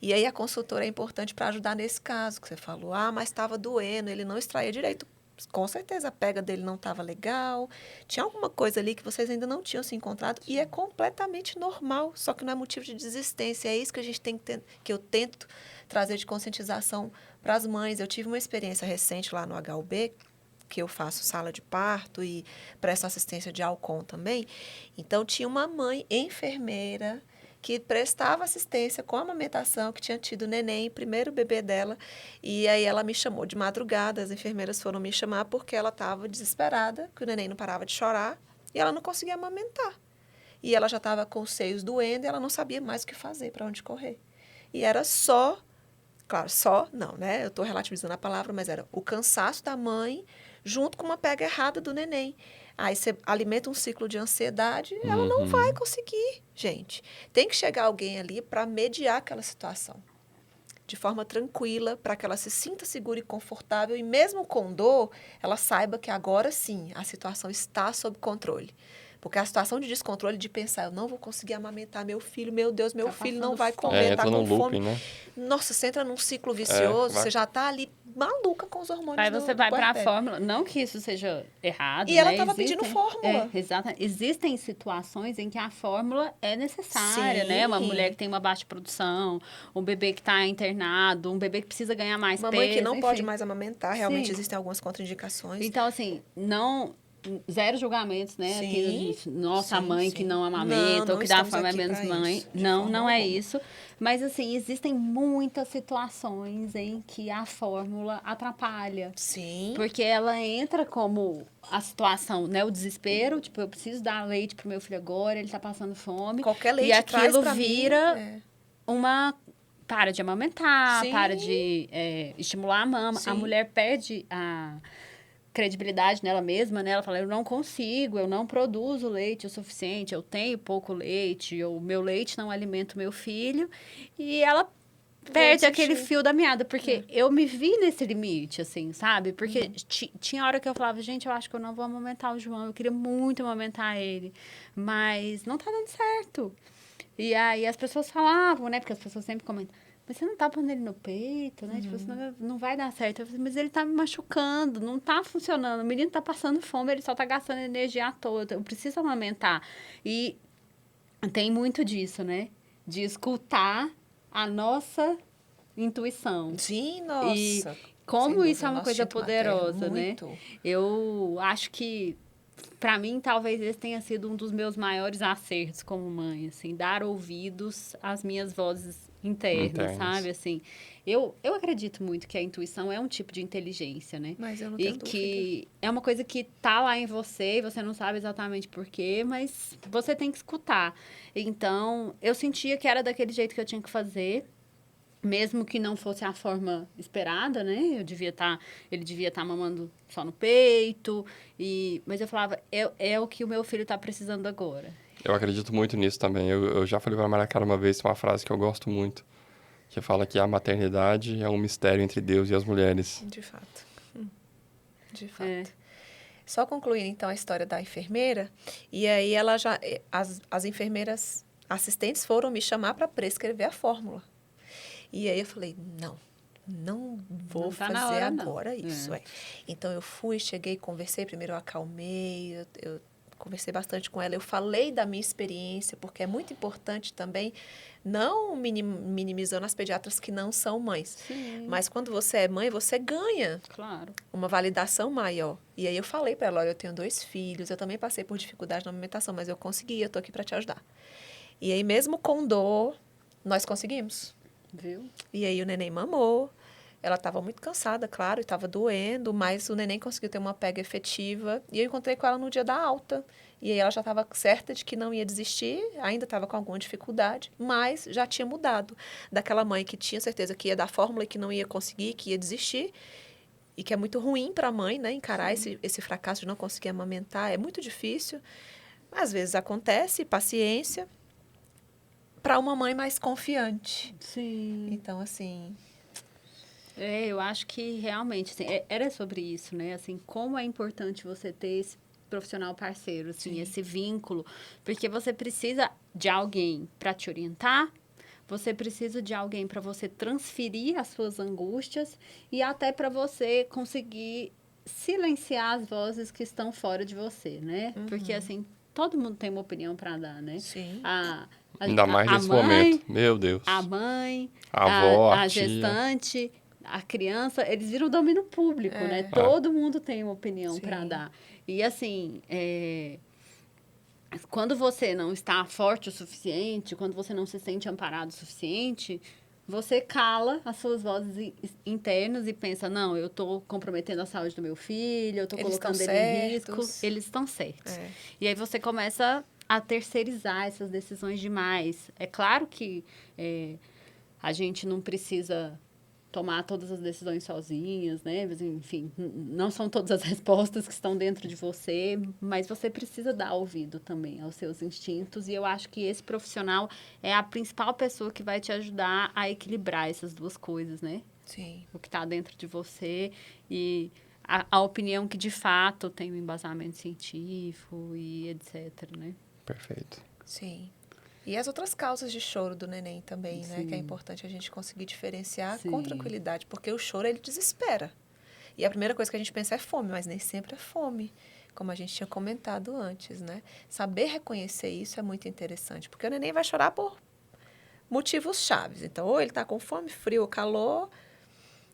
E aí a consultora é importante para ajudar nesse caso, que você falou, mas estava doendo, ele não extraía direito. Com certeza a pega dele não estava legal, tinha alguma coisa ali que vocês ainda não tinham se encontrado, e é completamente normal, só que não é motivo de desistência. É isso que a gente tem que eu tento trazer de conscientização para as mães. Eu tive uma experiência recente lá no HUB, que eu faço sala de parto e presto assistência de Alcon também. Então, tinha uma mãe enfermeira que prestava assistência com a amamentação, que tinha tido neném, primeiro bebê dela, e aí ela me chamou de madrugada, as enfermeiras foram me chamar porque ela estava desesperada, que o neném não parava de chorar, e ela não conseguia amamentar. E ela já estava com os seios doendo e ela não sabia mais o que fazer, para onde correr. E era só, claro, só, não, né? Eu estou relativizando a palavra, mas era o cansaço da mãe junto com uma pega errada do neném. Aí você alimenta um ciclo de ansiedade, ela não vai conseguir, gente. Tem que chegar alguém ali para mediar aquela situação de forma tranquila, para que ela se sinta segura e confortável, e mesmo com dor, ela saiba que agora sim a situação está sob controle. Porque a situação de descontrole, de pensar, eu não vou conseguir amamentar meu filho, meu Deus, meu Tá filho passando não vai fome. comer, tá Entra com num fome. looping, né? Nossa, você entra num ciclo vicioso, vai- você já tá ali maluca com os hormônios Aí você do vai para a puerpério. fórmula. Não que isso seja errado, E ela né? estava pedindo fórmula. Exato. Existem situações em que a fórmula é necessária, né? Uma mulher que Sim. tem uma baixa produção, um bebê que está internado, um bebê que precisa ganhar mais Uma mãe que peso, não pode enfim. mais amamentar, realmente Sim. existem algumas contraindicações. Então, assim, não. Zero julgamentos, né? Aquilo Sim, de nossa sim, mãe que sim. não Não, amamenta, ou não que dá estamos fome é aqui menos para mãe. isso, de Não, forma não é alguma. isso. Mas, assim, existem muitas situações em que a fórmula atrapalha. Sim, Porque ela entra como a situação, né? O desespero, tipo, eu preciso dar leite pro meu filho agora, ele tá passando fome. qualquer E leite traz aquilo para mim. vira É. uma... Para de amamentar, para Sim, de estimular a mama. A sim. mulher perde a credibilidade nela mesma, né? Ela fala, eu não consigo, eu não produzo leite o suficiente, eu tenho pouco leite, o meu leite não alimenta o meu filho. E ela perde aquele desistir. fio da meada, porque eu me vi nesse limite, assim, sabe? Porque Uhum. tinha hora que eu falava, gente, eu acho que eu não vou amamentar o João, eu queria muito amamentar ele, mas não tá dando certo. E aí as pessoas falavam, né? Porque as pessoas sempre comentam, mas você não tá pondo ele no peito, né? Tipo, senão não vai dar certo. Eu falei, mas ele tá me machucando, não tá funcionando. O menino tá passando fome, ele só tá gastando energia à toa. Eu preciso amamentar. E tem muito disso, né? De escutar a nossa intuição. Sim, E nossa. como Sem isso é dúvida, uma nosso coisa instinto materno, poderosa, né? muito. Eu acho que, para mim, talvez esse tenha sido um dos meus maiores acertos como mãe, assim, dar ouvidos às minhas vozes internas, Internas. sabe? Assim, eu acredito muito que a intuição é um tipo de inteligência, né? Mas eu não E tenho dúvida. que é uma coisa que tá lá em você e você não sabe exatamente por quê, mas você tem que escutar. Então, eu sentia que era daquele jeito que eu tinha que fazer, mesmo que não fosse a forma esperada, né? Ele devia estar mamando só no peito, mas eu falava, é o que o meu filho está precisando agora. Eu acredito muito nisso também. Eu já falei pra Maria Clara uma vez uma frase que eu gosto muito, que fala que a maternidade é um mistério entre Deus e as mulheres. De fato. De fato. Só concluindo, então, a história da enfermeira. E aí, as enfermeiras assistentes foram me chamar para prescrever a fórmula. E aí, eu falei, não vou Não tá na fazer hora, não. agora isso. Então, eu fui, cheguei, conversei. Primeiro, eu acalmei, eu conversei bastante com ela. Eu falei da minha experiência, porque é muito importante também, não minimizando as pediatras que não são mães. Sim. Mas quando você é mãe, você ganha Claro. uma validação maior. E aí eu falei para ela, olha, eu tenho 2 filhos, eu também passei por dificuldade na amamentação, mas eu consegui, eu tô aqui para te ajudar. E aí mesmo com dor, nós conseguimos. Viu? E aí o neném mamou, Ela estava muito cansada, claro, e estava doendo, mas o neném conseguiu ter uma pega efetiva. E eu encontrei com ela no dia da alta. E aí ela já estava certa de que não ia desistir, ainda estava com alguma dificuldade, mas já tinha mudado. Daquela mãe que tinha certeza que ia dar fórmula e que não ia conseguir, que ia desistir, e que é muito ruim para a mãe, né? Encarar esse fracasso de não conseguir amamentar é muito difícil. Às vezes acontece, paciência, para uma mãe mais confiante. Sim. Então, assim, Eu acho que realmente assim, era sobre isso, né? Assim, como é importante você ter esse profissional parceiro, assim, Sim. esse vínculo, porque você precisa de alguém para te orientar, você precisa de alguém para você transferir as suas angústias e até para você conseguir silenciar as vozes que estão fora de você, né? Porque assim, todo mundo tem uma opinião para dar, né? sim. Ainda mais A nesse mãe, momento. Meu Deus. a mãe, A avó, a a tia. gestante, a criança, eles viram domínio público, né? É. Todo mundo tem uma opinião Sim. para dar. E assim, quando você não está forte o suficiente, quando você não se sente amparado o suficiente, você cala as suas vozes internas e pensa, não, eu estou comprometendo a saúde do meu filho, eu estou Eles colocando estão ele em risco, certos. eles estão certos. É. E aí você começa a terceirizar essas decisões demais. É claro que a gente não precisa tomar todas as decisões sozinhas, né? Mas, enfim, não são todas as respostas que estão dentro de você, mas você precisa dar ouvido também aos seus instintos. E eu acho que esse profissional é a principal pessoa que vai te ajudar a equilibrar essas duas coisas, né? Sim. O que está dentro de você e a opinião que de fato tem um embasamento científico e etc, né? Perfeito. Sim. E as outras causas de choro do neném também, né? Sim. Que é importante a gente conseguir diferenciar Sim. com tranquilidade, porque o choro, ele desespera. E a primeira coisa que a gente pensa é fome, mas nem sempre é fome, como a gente tinha comentado antes, né? Saber reconhecer isso é muito interessante, porque o neném vai chorar por motivos chaves. Então, ou ele está com fome, frio ou calor,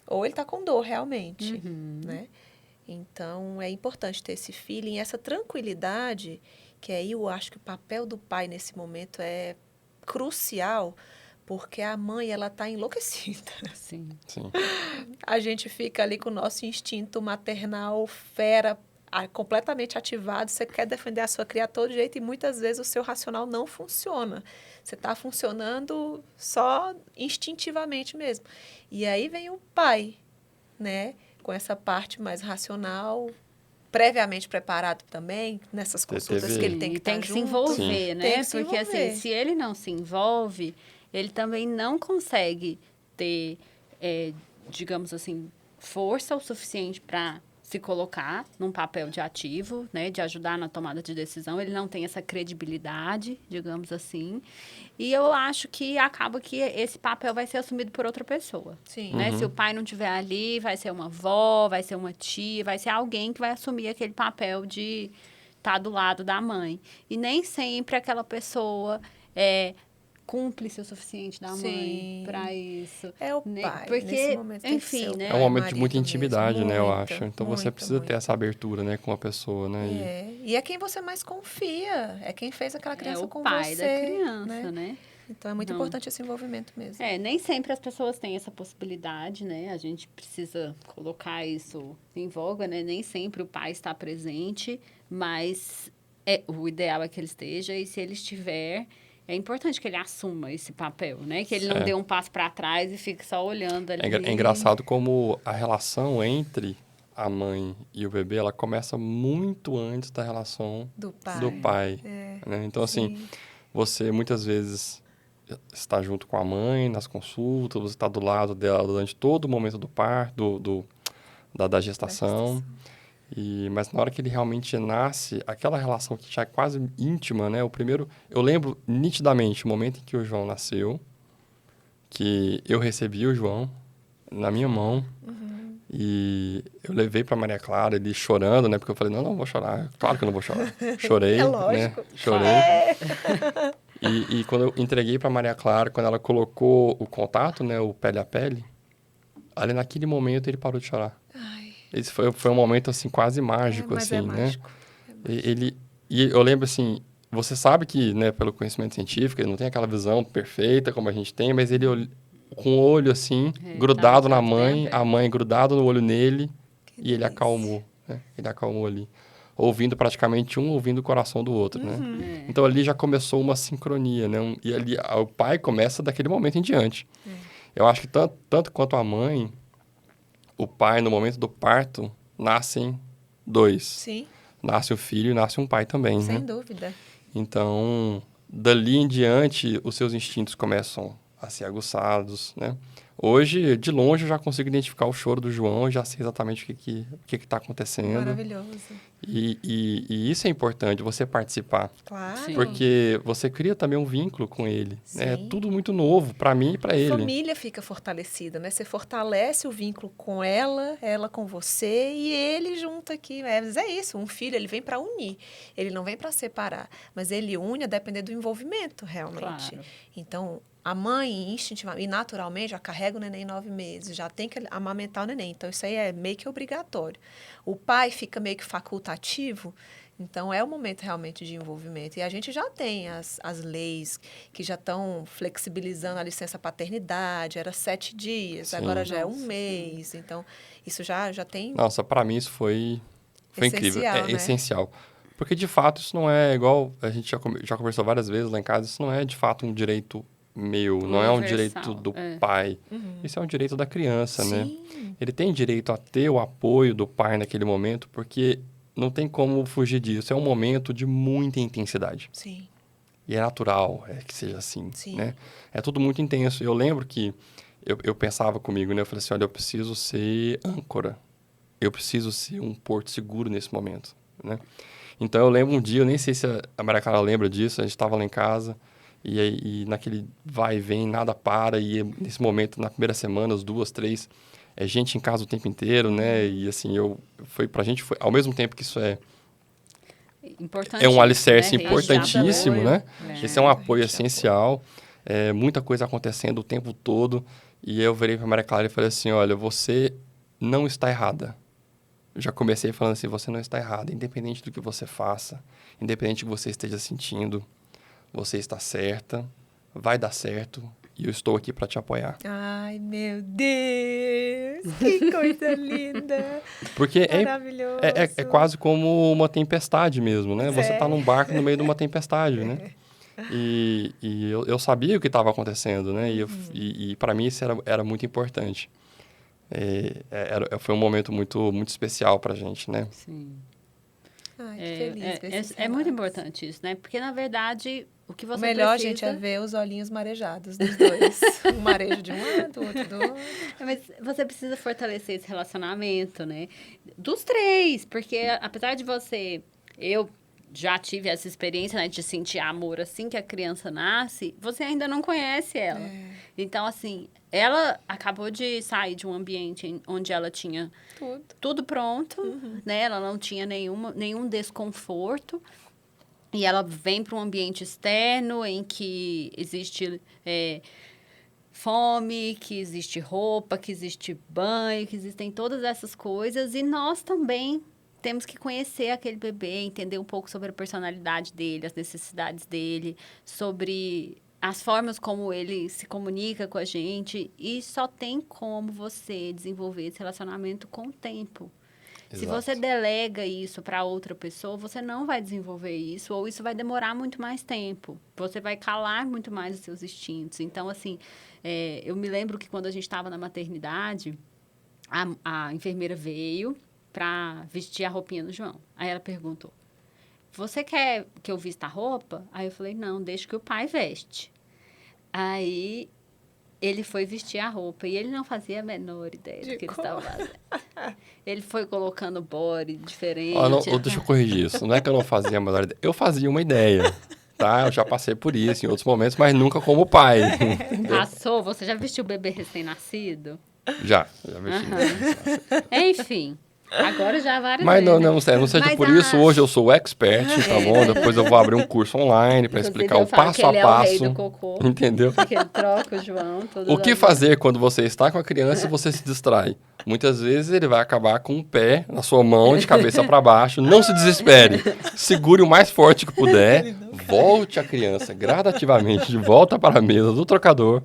ou ele está com dor realmente, né? Então, é importante ter esse feeling, essa tranquilidade, que aí eu acho que o papel do pai nesse momento é crucial, porque a mãe, ela está enlouquecida. Sim. Sim. A gente fica ali com o nosso instinto maternal fera completamente ativado, você quer defender a sua cria a todo jeito e muitas vezes o seu racional não funciona. Você está funcionando só instintivamente mesmo. E aí vem o pai, né? Com essa parte mais racional, previamente preparado também, nessas consultas teve- que ele tem que estar tem que se junto. envolver, Sim. né? Tem que se Porque assim, envolver. se ele não se envolve, ele também não consegue ter, digamos assim, força o suficiente para se colocar num papel de ativo, né, de ajudar na tomada de decisão. Ele não tem essa credibilidade, digamos assim. E eu acho que acaba que esse papel vai ser assumido por outra pessoa. Sim. Né? Se o pai não estiver ali, vai ser uma avó, vai ser uma tia, vai ser alguém que vai assumir aquele papel de estar do lado da mãe. E nem sempre aquela pessoa é cúmplice o suficiente da mãe Sim. para isso. É o Né? pai. Porque, Nesse momento tem que ser enfim, o né? É um pai, momento de muita marido intimidade, mesmo. né, eu Muita, acho. Então você muita, precisa ter muita. essa abertura, né, com a pessoa, né? E é quem você mais confia, é quem fez aquela É criança o com pai você, da criança, né? né? Então é muito Não. importante esse envolvimento mesmo. Nem sempre as pessoas têm essa possibilidade, né? A gente precisa colocar isso em voga, né? Nem sempre o pai está presente, mas o ideal é que ele esteja, e se ele estiver, é importante que ele assuma esse papel, né? Que ele não É. dê um passo para trás e fique só olhando ali. É engraçado como a relação entre a mãe e o bebê, ela começa muito antes da relação Do pai. do pai. É, Né? Então, assim, sim. você muitas vezes está junto com a mãe nas consultas, você está do lado dela durante todo o momento do parto, da gestação. Mas na hora que ele realmente nasce, aquela relação que já é quase íntima, né? Eu lembro nitidamente o momento em que o João nasceu, que eu recebi o João na minha mão e eu levei para Maria Clara, ele chorando, né? Porque eu falei, não vou chorar. Claro que eu não vou chorar. Chorei, É né? lógico. Chorei. E quando eu entreguei para Maria Clara, quando ela colocou o contato, né? O pele a pele, ali naquele momento ele parou de chorar. Ai, Esse foi um momento, assim, quase mágico, mas assim, é né? mágico. E eu lembro, assim, você sabe que, né, pelo conhecimento científico, ele não tem aquela visão perfeita como a gente tem, mas ele com o olho assim, grudado na mãe, a mãe grudada no olho nele, e ele acalmou, né? Ele acalmou ali. Ouvindo praticamente um, ouvindo o coração do outro, né? Então ali já começou uma sincronia, né? E ali o pai começa daquele momento em diante. Eu acho que tanto quanto a mãe, o pai, no momento do parto, nascem dois. Sim. Nasce o filho e nasce um pai também, né? Sem dúvida. Então, dali em diante, os seus instintos começam a ser aguçados, né? Hoje, de longe, eu já consigo identificar o choro do João, já sei exatamente o que está acontecendo. Maravilhoso. E isso é importante, você participar. Claro. Sim. Porque você cria também um vínculo com ele. Né? É Sim. tudo muito novo para mim e para ele. A família fica fortalecida, né? Você fortalece o vínculo com ela com você e ele junto aqui. Mas é isso, um filho, ele vem para unir. Ele não vem para separar. Mas ele une a depender do envolvimento, realmente. Claro. Então, a mãe, instintivamente e naturalmente, já carrega o neném 9 meses, já tem que amamentar o neném. Então, isso aí é meio que obrigatório. O pai fica meio que facultativo, então é o momento realmente de envolvimento. E a gente já tem as leis que já estão flexibilizando a licença paternidade, era 7 dias, Sim. agora já é 1 Nossa, mês. Então, isso já tem... Nossa, para mim isso foi incrível, Essencial, né? essencial. Porque, de fato, isso não é igual... A gente já conversou várias vezes lá em casa, isso não é, de fato, um direito meu, não é um direito do pai. Isso é um direito da criança, né? Sim. Ele tem direito a ter o apoio do pai naquele momento, porque não tem como fugir disso. É um momento de muita intensidade. Sim. E é natural que seja assim, Sim. né? É tudo muito intenso. Eu lembro que eu pensava comigo, né? Eu falei assim, olha, eu preciso ser âncora. Eu preciso ser um porto seguro nesse momento, né? Então, eu lembro um dia, eu nem sei se a Maria Clara lembra disso, a gente estava lá em casa, e naquele vai e vem, nada para, e nesse momento, na primeira semana, as 2, 3, é gente em casa o tempo inteiro, né? E assim, pra gente, foi, ao mesmo tempo que isso é um alicerce importantíssimo, né? Esse é um apoio essencial, muita coisa acontecendo o tempo todo, e eu virei para a Maria Clara e falei assim, olha, você não está errada. Eu já comecei falando assim, você não está errada, independente do que você faça, independente do que você esteja sentindo, você está certa, vai dar certo e eu estou aqui para te apoiar. Ai, meu Deus, que coisa linda. Porque maravilhoso. É quase como uma tempestade mesmo, né? Você está num barco no meio de uma tempestade, né? E eu sabia o que estava acontecendo, né? E para mim isso era muito importante. Foi um momento muito, muito especial para a gente, né? Sim. Ai, que feliz ver esses é muito relatos. importante isso, né? Porque, na verdade, o que você O melhor, precisa... gente, é ver os olhinhos marejados dos dois. Um marejo de um lado, o outro do outro. Mas você precisa fortalecer esse relacionamento, né? Dos 3, porque apesar de você... Eu já tive essa experiência, né, de sentir amor assim que a criança nasce, você ainda não conhece ela. Então, assim, ela acabou de sair de um ambiente onde ela tinha tudo pronto, né? Ela não tinha nenhum desconforto. E ela vem para um ambiente externo em que existe fome, que existe roupa, que existe banho, que existem todas essas coisas. E nós também temos que conhecer aquele bebê, entender um pouco sobre a personalidade dele, as necessidades dele, sobre as formas como ele se comunica com a gente. E só tem como você desenvolver esse relacionamento com o tempo. Exato. Se você delega isso para outra pessoa, você não vai desenvolver isso, ou isso vai demorar muito mais tempo. Você vai calar muito mais os seus instintos. Então, assim, eu me lembro que quando a gente estava na maternidade, a enfermeira veio para vestir a roupinha do João. Aí ela perguntou, você quer que eu vista a roupa? Aí eu falei, não, deixa que o pai veste. Aí ele foi vestir a roupa e ele não fazia a menor ideia do que ele estava fazendo. Ele foi colocando body diferente. Deixa eu corrigir isso. Não é que eu não fazia a menor ideia. Eu fazia uma ideia, tá? Eu já passei por isso em outros momentos, mas nunca como pai. Passou? Você já vestiu o bebê recém-nascido? Já vesti. Enfim. Agora já várias mas vezes. Não seja por isso, hoje eu sou o expert, tá bom? Depois eu vou abrir um curso online para explicar o passo a passo. Ele é o rei do cocô, entendeu? porque ele troca o João. O que fazer quando você está com a criança e você se distrai? Muitas vezes ele vai acabar com o pé na sua mão, de cabeça para baixo. Não se desespere. Segure o mais forte que puder. Volte a criança gradativamente de volta para a mesa do trocador.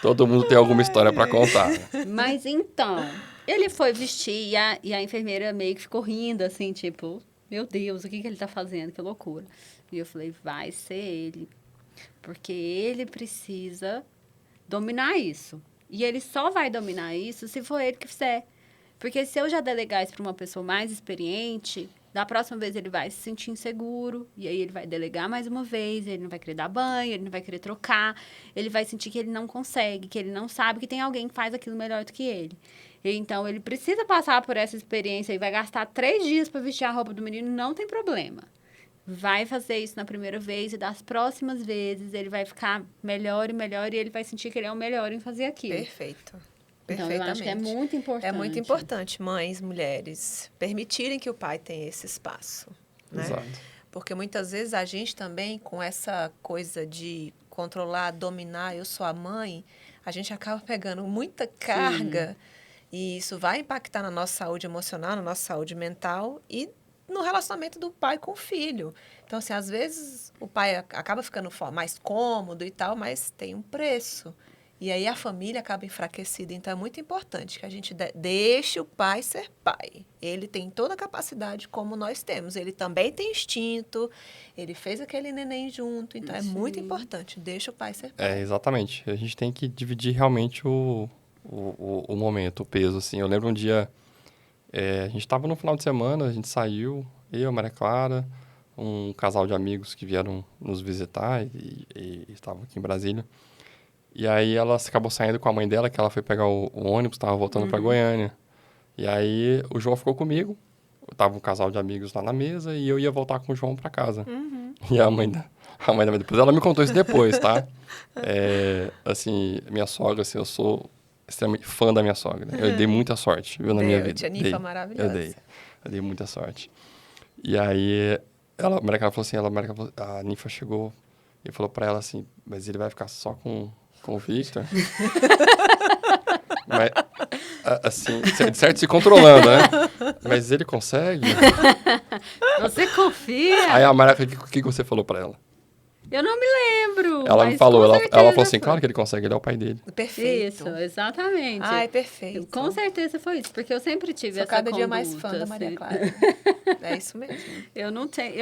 Todo mundo tem alguma história para contar. Mas então, ele foi vestir e a enfermeira meio que ficou rindo, assim, tipo, meu Deus, o que ele tá fazendo? Que loucura. E eu falei, vai ser ele. Porque ele precisa dominar isso. E ele só vai dominar isso se for ele que fizer. Porque se eu já delegar isso para uma pessoa mais experiente, da próxima vez ele vai se sentir inseguro, e aí ele vai delegar mais uma vez, ele não vai querer dar banho, ele não vai querer trocar, ele vai sentir que ele não consegue, que ele não sabe que tem alguém que faz aquilo melhor do que ele. Então, ele precisa passar por essa experiência e vai gastar 3 dias para vestir a roupa do menino, não tem problema. Vai fazer isso na primeira vez e das próximas vezes ele vai ficar melhor e melhor e ele vai sentir que ele é o melhor em fazer aquilo. Perfeito. Então, eu acho que é muito importante. É muito importante, mães, mulheres, permitirem que o pai tenha esse espaço, né? Exato. Porque muitas vezes a gente também, com essa coisa de controlar, dominar, eu sou a mãe, a gente acaba pegando muita carga e isso vai impactar na nossa saúde emocional, na nossa saúde mental e no relacionamento do pai com o filho. Então, assim, às vezes o pai acaba ficando mais cômodo e tal, mas tem um preço. E aí a família acaba enfraquecida. Então, é muito importante que a gente deixe o pai ser pai. Ele tem toda a capacidade como nós temos. Ele também tem instinto, ele fez aquele neném junto. Então, é muito importante. Deixa o pai ser pai. Exatamente. A gente tem que dividir realmente o momento, o peso, assim. Eu lembro um dia, a gente estava no final de semana, a gente saiu, eu, a Maria Clara, um casal de amigos que vieram nos visitar e estavam aqui em Brasília. E aí ela acabou saindo com a mãe dela, que ela foi pegar o ônibus, estava voltando para Goiânia. E aí o João ficou comigo, tava um casal de amigos lá na mesa e eu ia voltar com o João para casa. E a mãe da mãe depois, ela me contou isso depois, tá? Assim, minha sogra, assim, eu sou extremamente fã da minha sogra. Eu dei muita sorte, viu, na minha vida. Tia Nifa maravilhosa. Eu dei muita sorte. E aí a Maria Clara falou assim, a Nifa chegou e falou para ela assim, mas ele vai ficar só com o Victor? Mas, assim, de certo se controlando, né? Mas ele consegue? Você confia? Aí a Maria, o que você falou pra ela? Eu não me lembro. Ela me mas falou, com ela falou assim, certeza claro que ele consegue, ele é o pai dele. Perfeito. Isso, exatamente. Ai, perfeito. Com certeza foi isso, porque eu sempre tive Sou essa cada dia conduta, mais fã da Maria assim. Clara. É isso mesmo. Eu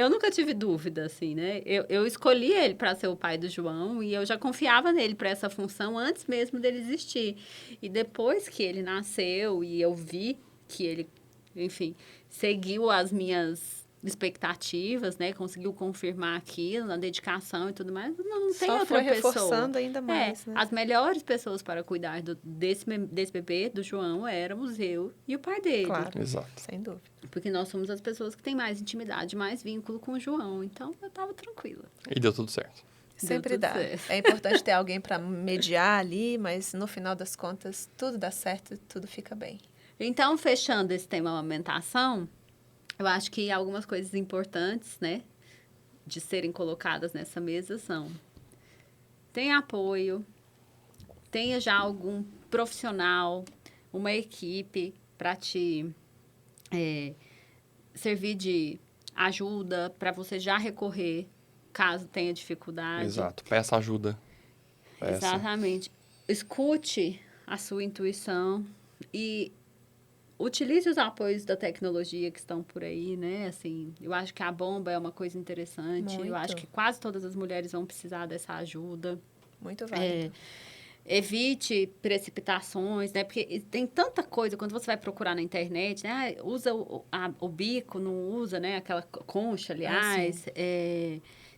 nunca tive dúvida, assim, né? Eu escolhi ele para ser o pai do João e eu já confiava nele para essa função antes mesmo dele existir. E depois que ele nasceu e eu vi que ele, enfim, seguiu as minhas expectativas, né? Conseguiu confirmar aquilo, na dedicação e tudo mais. Não tem Só outra foi pessoa. reforçando ainda mais, né? As melhores pessoas para cuidar desse bebê, do João, éramos eu e o pai dele. Claro, Exato. sem dúvida. Porque nós somos as pessoas que têm mais intimidade, mais vínculo com o João. Então, eu estava tranquila. E deu tudo certo. Sempre tudo dá. certo. É importante ter alguém para mediar ali, mas no final das contas, tudo dá certo, tudo fica bem. Então, fechando esse tema amamentação, eu acho que algumas coisas importantes, né, de serem colocadas nessa mesa são: tenha apoio, tenha já algum profissional, uma equipe para te servir de ajuda, para você já recorrer caso tenha dificuldade. Exato. Peça ajuda. Peça. Exatamente. Escute a sua intuição e utilize os apoios da tecnologia que estão por aí, né? Assim, eu acho que a bomba é uma coisa interessante. Muito. Eu acho que quase todas as mulheres vão precisar dessa ajuda. Muito válido. Evite precipitações, né? Porque tem tanta coisa, quando você vai procurar na internet, né? Usa o bico, não usa, né? Aquela concha, aliás.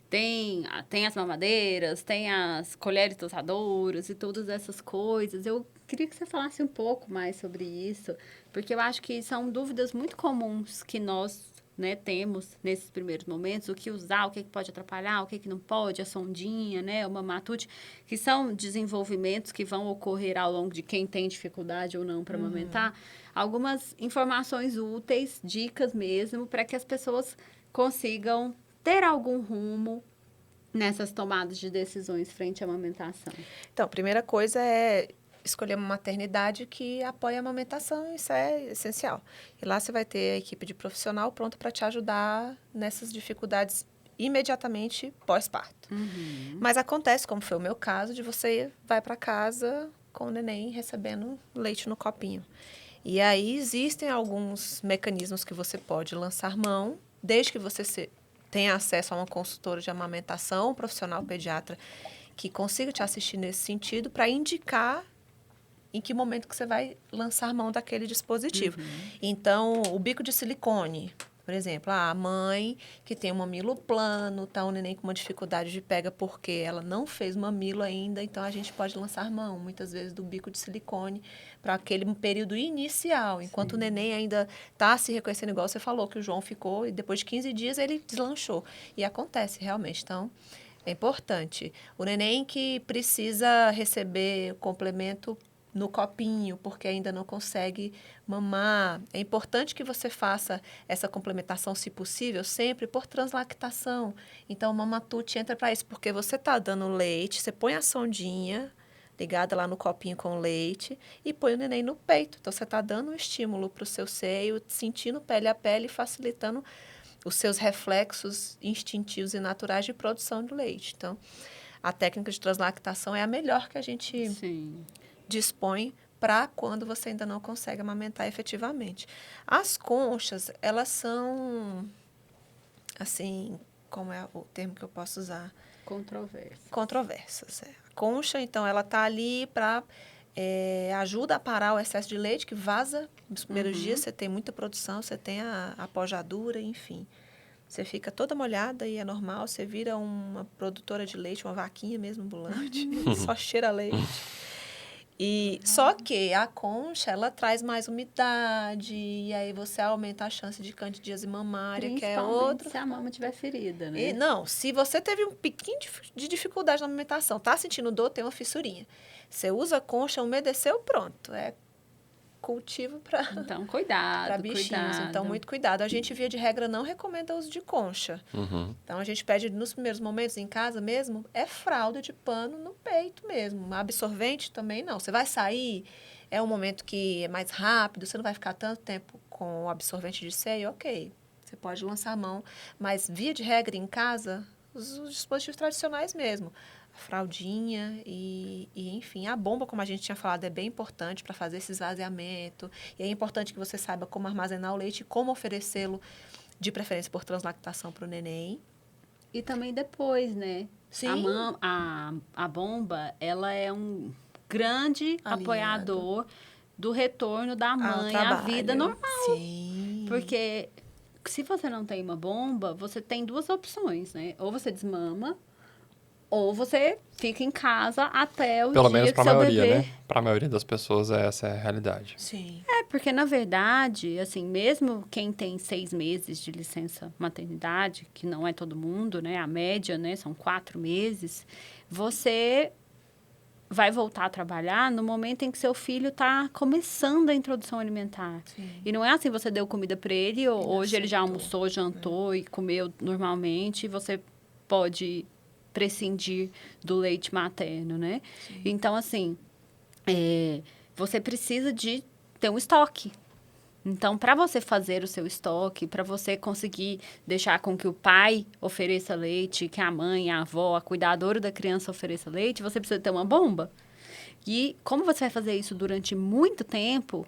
Tem as mamadeiras, tem as colheres dosadoras e todas essas coisas. Eu queria que você falasse um pouco mais sobre isso, porque eu acho que são dúvidas muito comuns que nós, né, temos nesses primeiros momentos, o que usar, o que pode atrapalhar, o que não pode, a sondinha, né, o mamatute, que são desenvolvimentos que vão ocorrer ao longo de quem tem dificuldade ou não para amamentar. Algumas informações úteis, dicas mesmo, para que as pessoas consigam ter algum rumo nessas tomadas de decisões frente à amamentação. Então, a primeira coisa é escolher uma maternidade que apoie a amamentação, isso é essencial. E lá você vai ter a equipe de profissional pronta para te ajudar nessas dificuldades imediatamente pós-parto. Mas acontece, como foi o meu caso, de você vai para casa com o neném recebendo leite no copinho. E aí existem alguns mecanismos que você pode lançar mão, desde que você tenha acesso a uma consultora de amamentação, um profissional pediatra que consiga te assistir nesse sentido, para indicar em que momento que você vai lançar mão daquele dispositivo. Então, o bico de silicone, por exemplo, a mãe que tem um mamilo plano, tá um neném com uma dificuldade de pega porque ela não fez mamilo ainda, então a gente pode lançar mão, muitas vezes, do bico de silicone para aquele período inicial, enquanto o neném ainda está se reconhecendo, igual você falou, que o João ficou, e depois de 15 dias ele deslanchou. E acontece, realmente. Então, é importante. O neném que precisa receber o complemento no copinho, porque ainda não consegue mamar. É importante que você faça essa complementação, se possível, sempre por translactação. Então, o Mamatute entra para isso, porque você está dando leite, você põe a sondinha ligada lá no copinho com leite e põe o neném no peito. Então, você está dando um estímulo para o seu seio, sentindo pele a pele, facilitando os seus reflexos instintivos e naturais de produção de leite. Então, a técnica de translactação é a melhor que a gente dispõe para quando você ainda não consegue amamentar efetivamente. As conchas, elas são, assim, como é o termo que eu posso usar? Controversas. A concha, então, ela está ali para ajuda a parar o excesso de leite que vaza. Nos primeiros dias você tem muita produção, você tem a apojadura, enfim. Você fica toda molhada e é normal, você vira uma produtora de leite, uma vaquinha mesmo ambulante, só cheira leite. E só que a concha, ela traz mais umidade, e aí você aumenta a chance de candidíase mamária, que é outro. Se a mama estiver ferida, né? E, não, se você teve um pouquinho de dificuldade na amamentação, tá sentindo dor, tem uma fissurinha. Você usa a concha, umedeceu, pronto. É cultivo para Então, cuidado, bichinhos. cuidado. Então, muito cuidado. A gente, via de regra, não recomenda o uso de concha. Então, a gente pede, nos primeiros momentos, em casa mesmo, é fralda de pano no peito mesmo. Absorvente também não. Você vai sair, é um momento que é mais rápido, você não vai ficar tanto tempo com o absorvente de seio, ok. Você pode lançar a mão. Mas, via de regra, em casa, os dispositivos tradicionais mesmo. A fraldinha e, enfim, a bomba, como a gente tinha falado, é bem importante para fazer esse esvaziamento. E é importante que você saiba como armazenar o leite e como oferecê-lo, de preferência por translactação para o neném. E também depois, né? Sim. A bomba, ela é um grande apoiador do retorno da mãe à vida normal. Sim. Porque se você não tem uma bomba, você tem duas opções, né? Ou você desmama, ou você fica em casa até o Pelo dia menos que para a seu maioria, bebê... né? Para a maioria das pessoas, essa é a realidade. Sim. Porque, na verdade, assim, mesmo quem tem 6 meses de licença maternidade, que não é todo mundo, né? A média, né? São 4 meses. Você vai voltar a trabalhar no momento em que seu filho está começando a introdução alimentar. Sim. E não é assim, você deu comida para ele, hoje ele já aceitou, almoçou, jantou e comeu normalmente, e você pode prescindir do leite materno, né? Sim. Então, assim, você precisa de ter um estoque. Então, para você fazer o seu estoque, para você conseguir deixar com que o pai ofereça leite, que a mãe, a avó, a cuidadora da criança ofereça leite, você precisa ter uma bomba. E como você vai fazer isso durante muito tempo,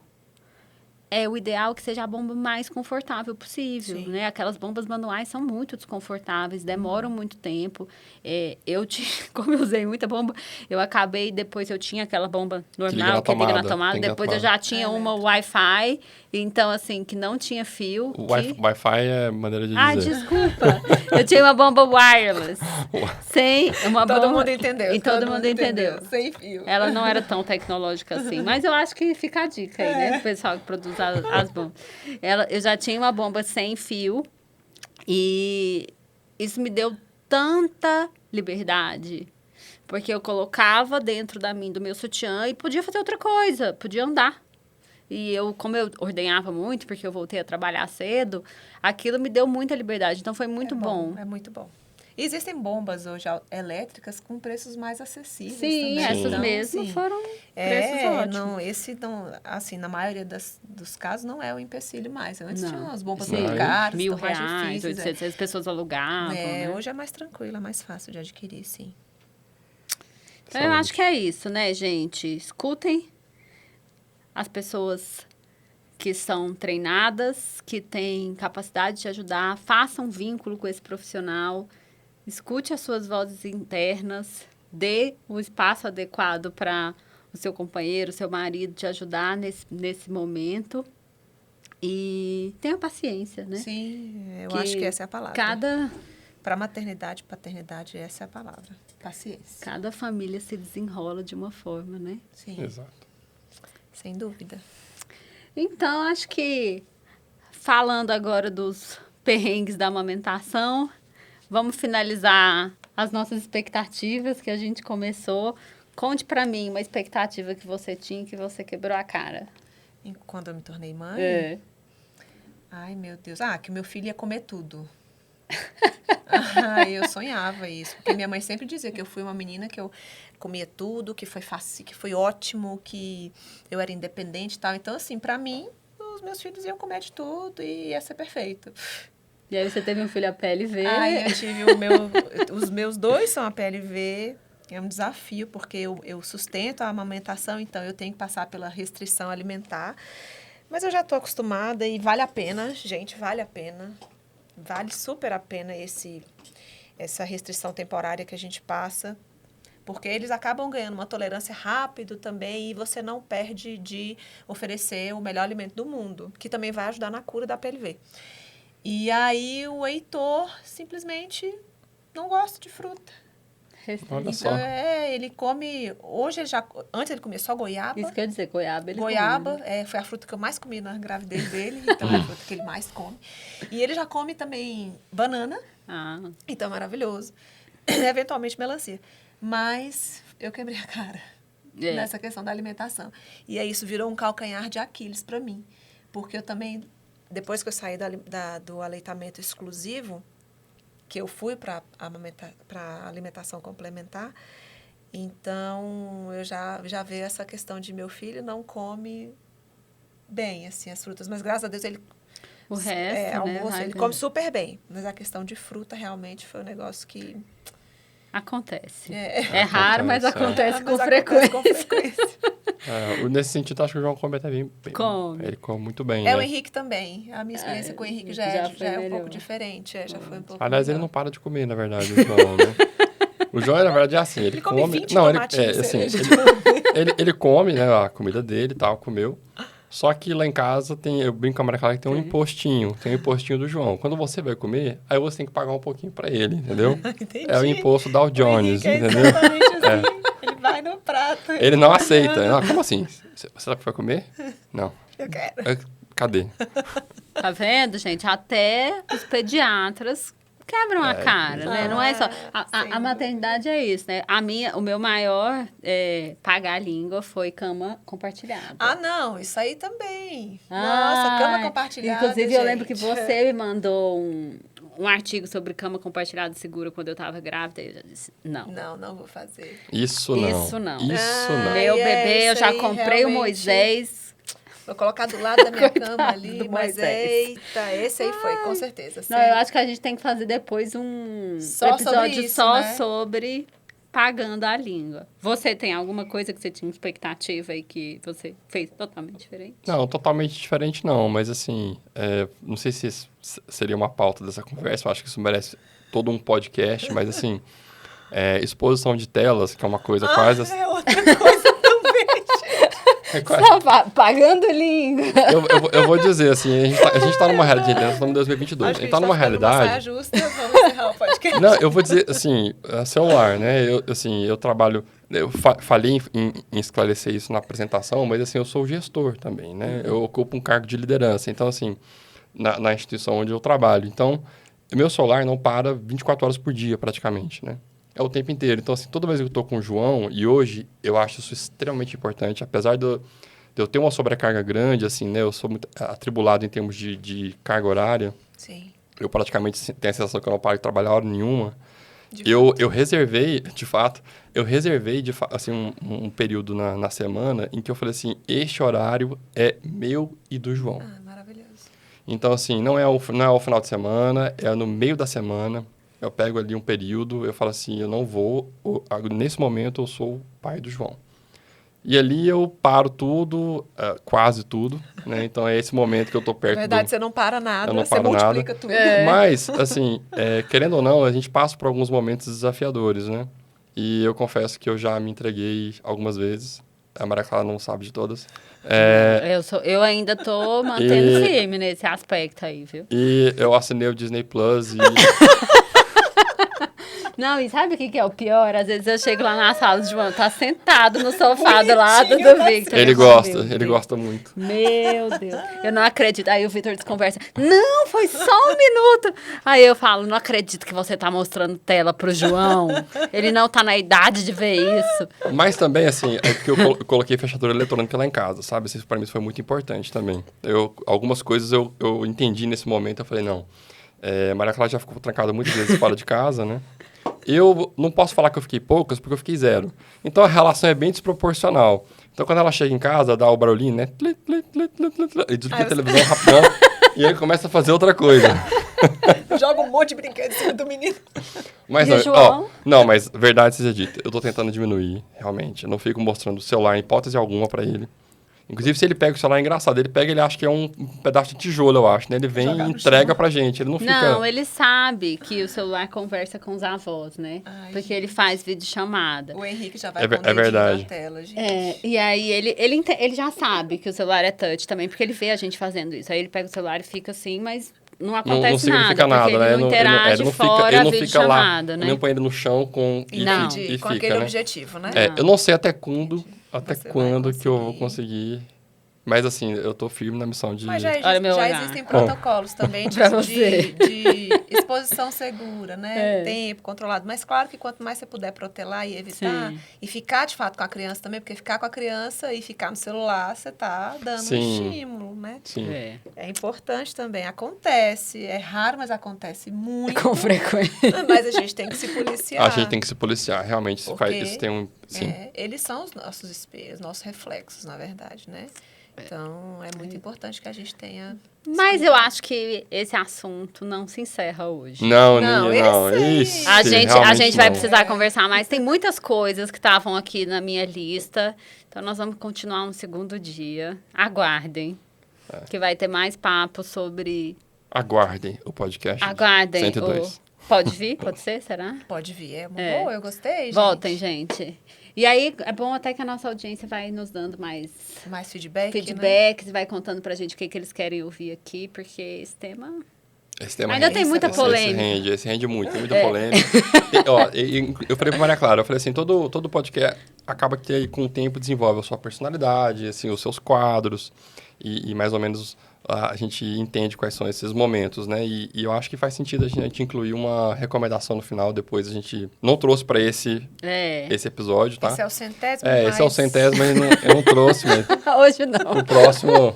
é o ideal que seja a bomba mais confortável possível, Sim. né? Aquelas bombas manuais são muito desconfortáveis, demoram muito tempo. Como eu usei muita bomba, depois eu tinha aquela bomba normal, que liga na tomada, depois eu já tinha uma Wi-Fi, então, assim, que não tinha fio. Wi-Fi é maneira de dizer. Ah, desculpa. Eu tinha uma bomba wireless. Todo mundo entendeu. E todo mundo entendeu. Sem fio. Ela não era tão tecnológica assim. Mas eu acho que fica a dica aí, né? O pessoal que produz as bombas. Eu já tinha uma bomba sem fio. E isso me deu tanta liberdade. Porque eu colocava dentro do meu sutiã e podia fazer outra coisa. Podia andar. E como eu ordenhava muito, porque eu voltei a trabalhar cedo, aquilo me deu muita liberdade. Então, foi muito bom. É muito bom. Existem bombas hoje elétricas com preços mais acessíveis Sim, também. essas Então, mesmo assim, foram preços ótimos. não, esse não, assim, na maioria dos casos não é o empecilho mais. Antes Não. tinha umas bombas Sim. muito caras, R$1.000, tão mais difíceis. 800, as pessoas alugavam, né? Hoje é mais tranquilo, é mais fácil de adquirir, sim. Então, eu acho que é isso, né, gente? Escutem as pessoas que são treinadas, que têm capacidade de ajudar, façam um vínculo com esse profissional, escute as suas vozes internas, dê o espaço adequado para o seu companheiro, o seu marido te ajudar nesse momento e tenha paciência, né? Sim, eu Que acho que essa é a palavra. Para maternidade, paternidade, essa é a palavra. Paciência. Cada família se desenrola de uma forma, né? Sim, Exato. sem dúvida. Então, acho que falando agora dos perrengues da amamentação, vamos finalizar as nossas expectativas que a gente começou. Conte pra mim uma expectativa que você tinha e que você quebrou a cara. Quando eu me tornei mãe, É. ai meu Deus, que o meu filho ia comer tudo. Eu sonhava isso, porque minha mãe sempre dizia que eu fui uma menina que eu comia tudo, que foi fácil, que foi ótimo, que eu era independente e tal. Então, assim, pra mim, os meus filhos iam comer de tudo e ia ser perfeito. E aí você teve um filho a PLV. Aí eu tive os meus 2 são a PLV. É um desafio, porque eu sustento a amamentação, então eu tenho que passar pela restrição alimentar. Mas eu já estou acostumada e vale a pena, gente, vale a pena. Vale super a pena essa restrição temporária que a gente passa, porque eles acabam ganhando uma tolerância rápido também e você não perde de oferecer o melhor alimento do mundo, que também vai ajudar na cura da PLV. E aí o Heitor simplesmente não gosta de fruta. Olha só. Ele come... Antes ele comia só goiaba. Isso quer dizer, goiaba ele Goiaba, come, né? foi a fruta que eu mais comi na gravidez dele, então é a fruta que ele mais come. E ele já come também banana, então é maravilhoso. Eventualmente melancia. Mas eu quebrei a cara nessa questão da alimentação. E aí isso virou um calcanhar de Aquiles para mim. Porque eu também, depois que eu saí do aleitamento exclusivo, que eu fui para alimentação complementar, então eu já vejo essa questão de meu filho não come bem assim as frutas, mas graças a Deus ele O resto, almoço, ele come super bem, mas a questão de fruta realmente foi um negócio que acontece. É raro, mas acontece com frequência. Nesse sentido, acho que o João come até bem. Come. Ele come muito bem, o né? Henrique também. A minha experiência com o Henrique já é um pouco diferente. Já foi um pouco Aliás, melhor. ele não para de comer, na verdade, o João, né? O João, na verdade, é assim, ele come... 20 não, tomatinhos assim, cereja. ele come, né, a comida dele e tal, comeu. Só que lá em casa eu brinco com a Maria Clara que tem um impostinho. Tem um impostinho do João. Quando você vai comer, aí você tem que pagar um pouquinho pra ele, entendeu? Entendi. É o imposto Dow Jones, o Henrique entendeu? exatamente assim. Ele vai no prato. Ele não aceita. Não, como assim? Você sabe que vai comer? Não. Eu quero. Cadê? Tá vendo, gente? Até os pediatras quebram a cara, né? Não é só... A maternidade é isso, né? O meu maior pagar a língua foi cama compartilhada. Não, isso aí também. Nossa, cama compartilhada, Inclusive, gente. eu lembro que você me mandou um artigo sobre cama compartilhada segura quando eu estava grávida. E eu já disse, não. Não vou fazer. Isso não. Isso não. Isso não. Meu bebê, eu isso já aí, comprei o realmente. Moisés. Vou colocar do lado da minha cama ali, do mas Moisés. eita, esse aí foi, com certeza. Não, eu acho que a gente tem que fazer depois um Só episódio sobre isso, só né? sobre pagando a língua. Você tem alguma coisa que você tinha expectativa e que você fez totalmente diferente? Não, totalmente diferente não, mas assim, não sei se isso seria uma pauta dessa conversa, eu acho que isso merece todo um podcast, mas assim, exposição de telas, que é uma coisa quase... É outra coisa também, gente. Só pagando língua. Eu vou dizer assim, a gente tá numa realidade, nós estamos em 2022, Acho a que gente tá numa realidade... saia justa, vamos encerrar o podcast. Não, eu vou dizer assim, celular, né? Eu trabalho... Eu falei em esclarecer isso na apresentação, mas assim, eu sou gestor também, né? Eu ocupo um cargo de liderança. Então, assim, na instituição onde eu trabalho. Então, meu celular não para 24 horas por dia, praticamente, né? É o tempo inteiro. Então, assim, toda vez que eu estou com o João, e hoje eu acho isso extremamente importante, apesar de eu ter uma sobrecarga grande, assim, né? Eu sou muito atribulado em termos de carga horária. Sim. Eu praticamente tenho a sensação que eu não paro de trabalhar hora nenhuma. eu reservei, de fato, assim, um período na semana em que eu falei assim, este horário é meu e do João. Ah, maravilhoso. Então, assim, não é o final de semana, é no meio da semana. Eu pego ali um período, eu falo assim, eu não vou... Nesse momento, eu sou o pai do João. E ali eu paro tudo, quase tudo, né? Então, é esse momento que eu tô perto Na verdade, você não para nada, eu não você paro multiplica nada. tudo. Mas, assim, querendo ou não, a gente passa por alguns momentos desafiadores, né? E eu confesso que eu já me entreguei algumas vezes. A Maria Clara não sabe de todas. Eu ainda tô mantendo firme nesse aspecto aí, viu? E eu assinei o Disney Plus e... Não, e sabe o que é o pior? Às vezes eu chego lá na sala, o João tá sentado no sofá do lado do Victor. Ele gosta muito. Meu Deus, eu não acredito. Aí o Victor desconversa. Não, foi só um minuto. Aí eu falo, não acredito que você tá mostrando tela pro João. Ele não tá na idade de ver isso. Mas também, assim, é porque eu coloquei fechadura eletrônica lá em casa, sabe? Isso para mim foi muito importante também. Algumas coisas eu entendi nesse momento, eu falei, não. Maria Clara já ficou trancada muitas vezes fora de casa, né? Eu não posso falar que eu fiquei poucas, porque eu fiquei 0. Então, a relação é bem desproporcional. Então, quando ela chega em casa, dá o barulhinho, né? E desliga a televisão rapidão. E aí começa a fazer outra coisa. Joga um monte de brinquedo em cima do menino. Mas, E o João? não, mas verdade seja dita. Eu tô tentando diminuir, realmente. Eu não fico mostrando o celular em hipótese alguma pra ele. Inclusive, se ele pega o celular, é engraçado. Ele acha que é um pedaço de tijolo, eu acho, né? Ele vem e entrega pra gente. Ele não fica... Não, ele sabe que o celular conversa com os avós, né? Ai, porque ele faz videochamada. O Henrique já vai É com o dedinho verdade. na tela, gente. E aí ele já sabe que o celular é touch também, porque ele vê a gente fazendo isso. Aí ele pega o celular e fica assim, mas não acontece não significa nada, porque nada, né? ele não interage fora a videochamada, né? Nem põe ele no chão e Não. fica, Com aquele né? objetivo, né? Eu não sei até quando Você vai que eu vou conseguir. conseguir. Mas, assim, eu tô firme na missão de... Mas já Olha meu olhar. existem protocolos também Pra você. de exposição segura, né? É. Tempo controlado. Mas claro que quanto mais você puder protelar e evitar, Sim. e ficar de fato com a criança também, porque ficar com a criança e ficar no celular, você tá dando um Sim. estímulo, né? Sim. É importante também. Acontece, é raro, mas acontece muito. Com frequência. Mas a gente tem que se policiar. A gente tem que se policiar, realmente. Porque Isso tem um... Sim. Eles são os nossos espelhos, nossos reflexos, na verdade, né? Então, é muito importante que a gente tenha... Mas eu acho que esse assunto não se encerra hoje. Não. esse A realmente gente vai não. precisar conversar mais. Tem muitas coisas que estavam aqui na minha lista. Então, nós vamos continuar um segundo dia. Aguardem. Que vai ter mais papo sobre... Aguardem o podcast. Aguardem. 102. Pode vir? Pode ser? Será? Pode vir, é uma É. boa, eu gostei, gente. Voltem, gente. E aí, é bom até que a nossa audiência vai nos dando mais Mais feedback, né? feedbacks, vai contando pra gente o que eles querem ouvir aqui, porque esse tema... Esse tema Ainda rende. tem muita polêmica. Esse rende muito, tem muita polêmica. Eu falei pra Maria Clara, eu falei assim, todo podcast acaba que aí, com o tempo desenvolve a sua personalidade, assim, os seus quadros, e mais ou menos a gente entende quais são esses momentos, né? E eu acho que faz sentido a gente incluir uma recomendação no final, depois a gente não trouxe pra esse episódio, tá? Esse é o centésimo, Esse é o centésimo, mas eu não trouxe, mas Hoje não. o próximo...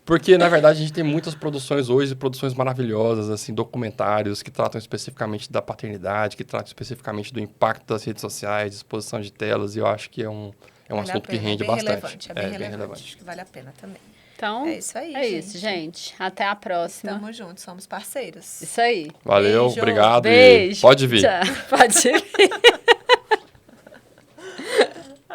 Porque, na verdade, a gente tem muitas produções hoje, produções maravilhosas, assim, documentários que tratam especificamente da paternidade, que tratam especificamente do impacto das redes sociais, de exposição de telas, e eu acho que é um Vale assunto a que pena, rende é bem bastante. relevante, é bem relevante. Acho que vale a pena também. Então, É isso aí, é isso, gente. Até a próxima. Estamos juntos, somos parceiros. Isso aí. Valeu, Beijo. obrigado. Beijo. E pode vir. Tchau. Pode vir.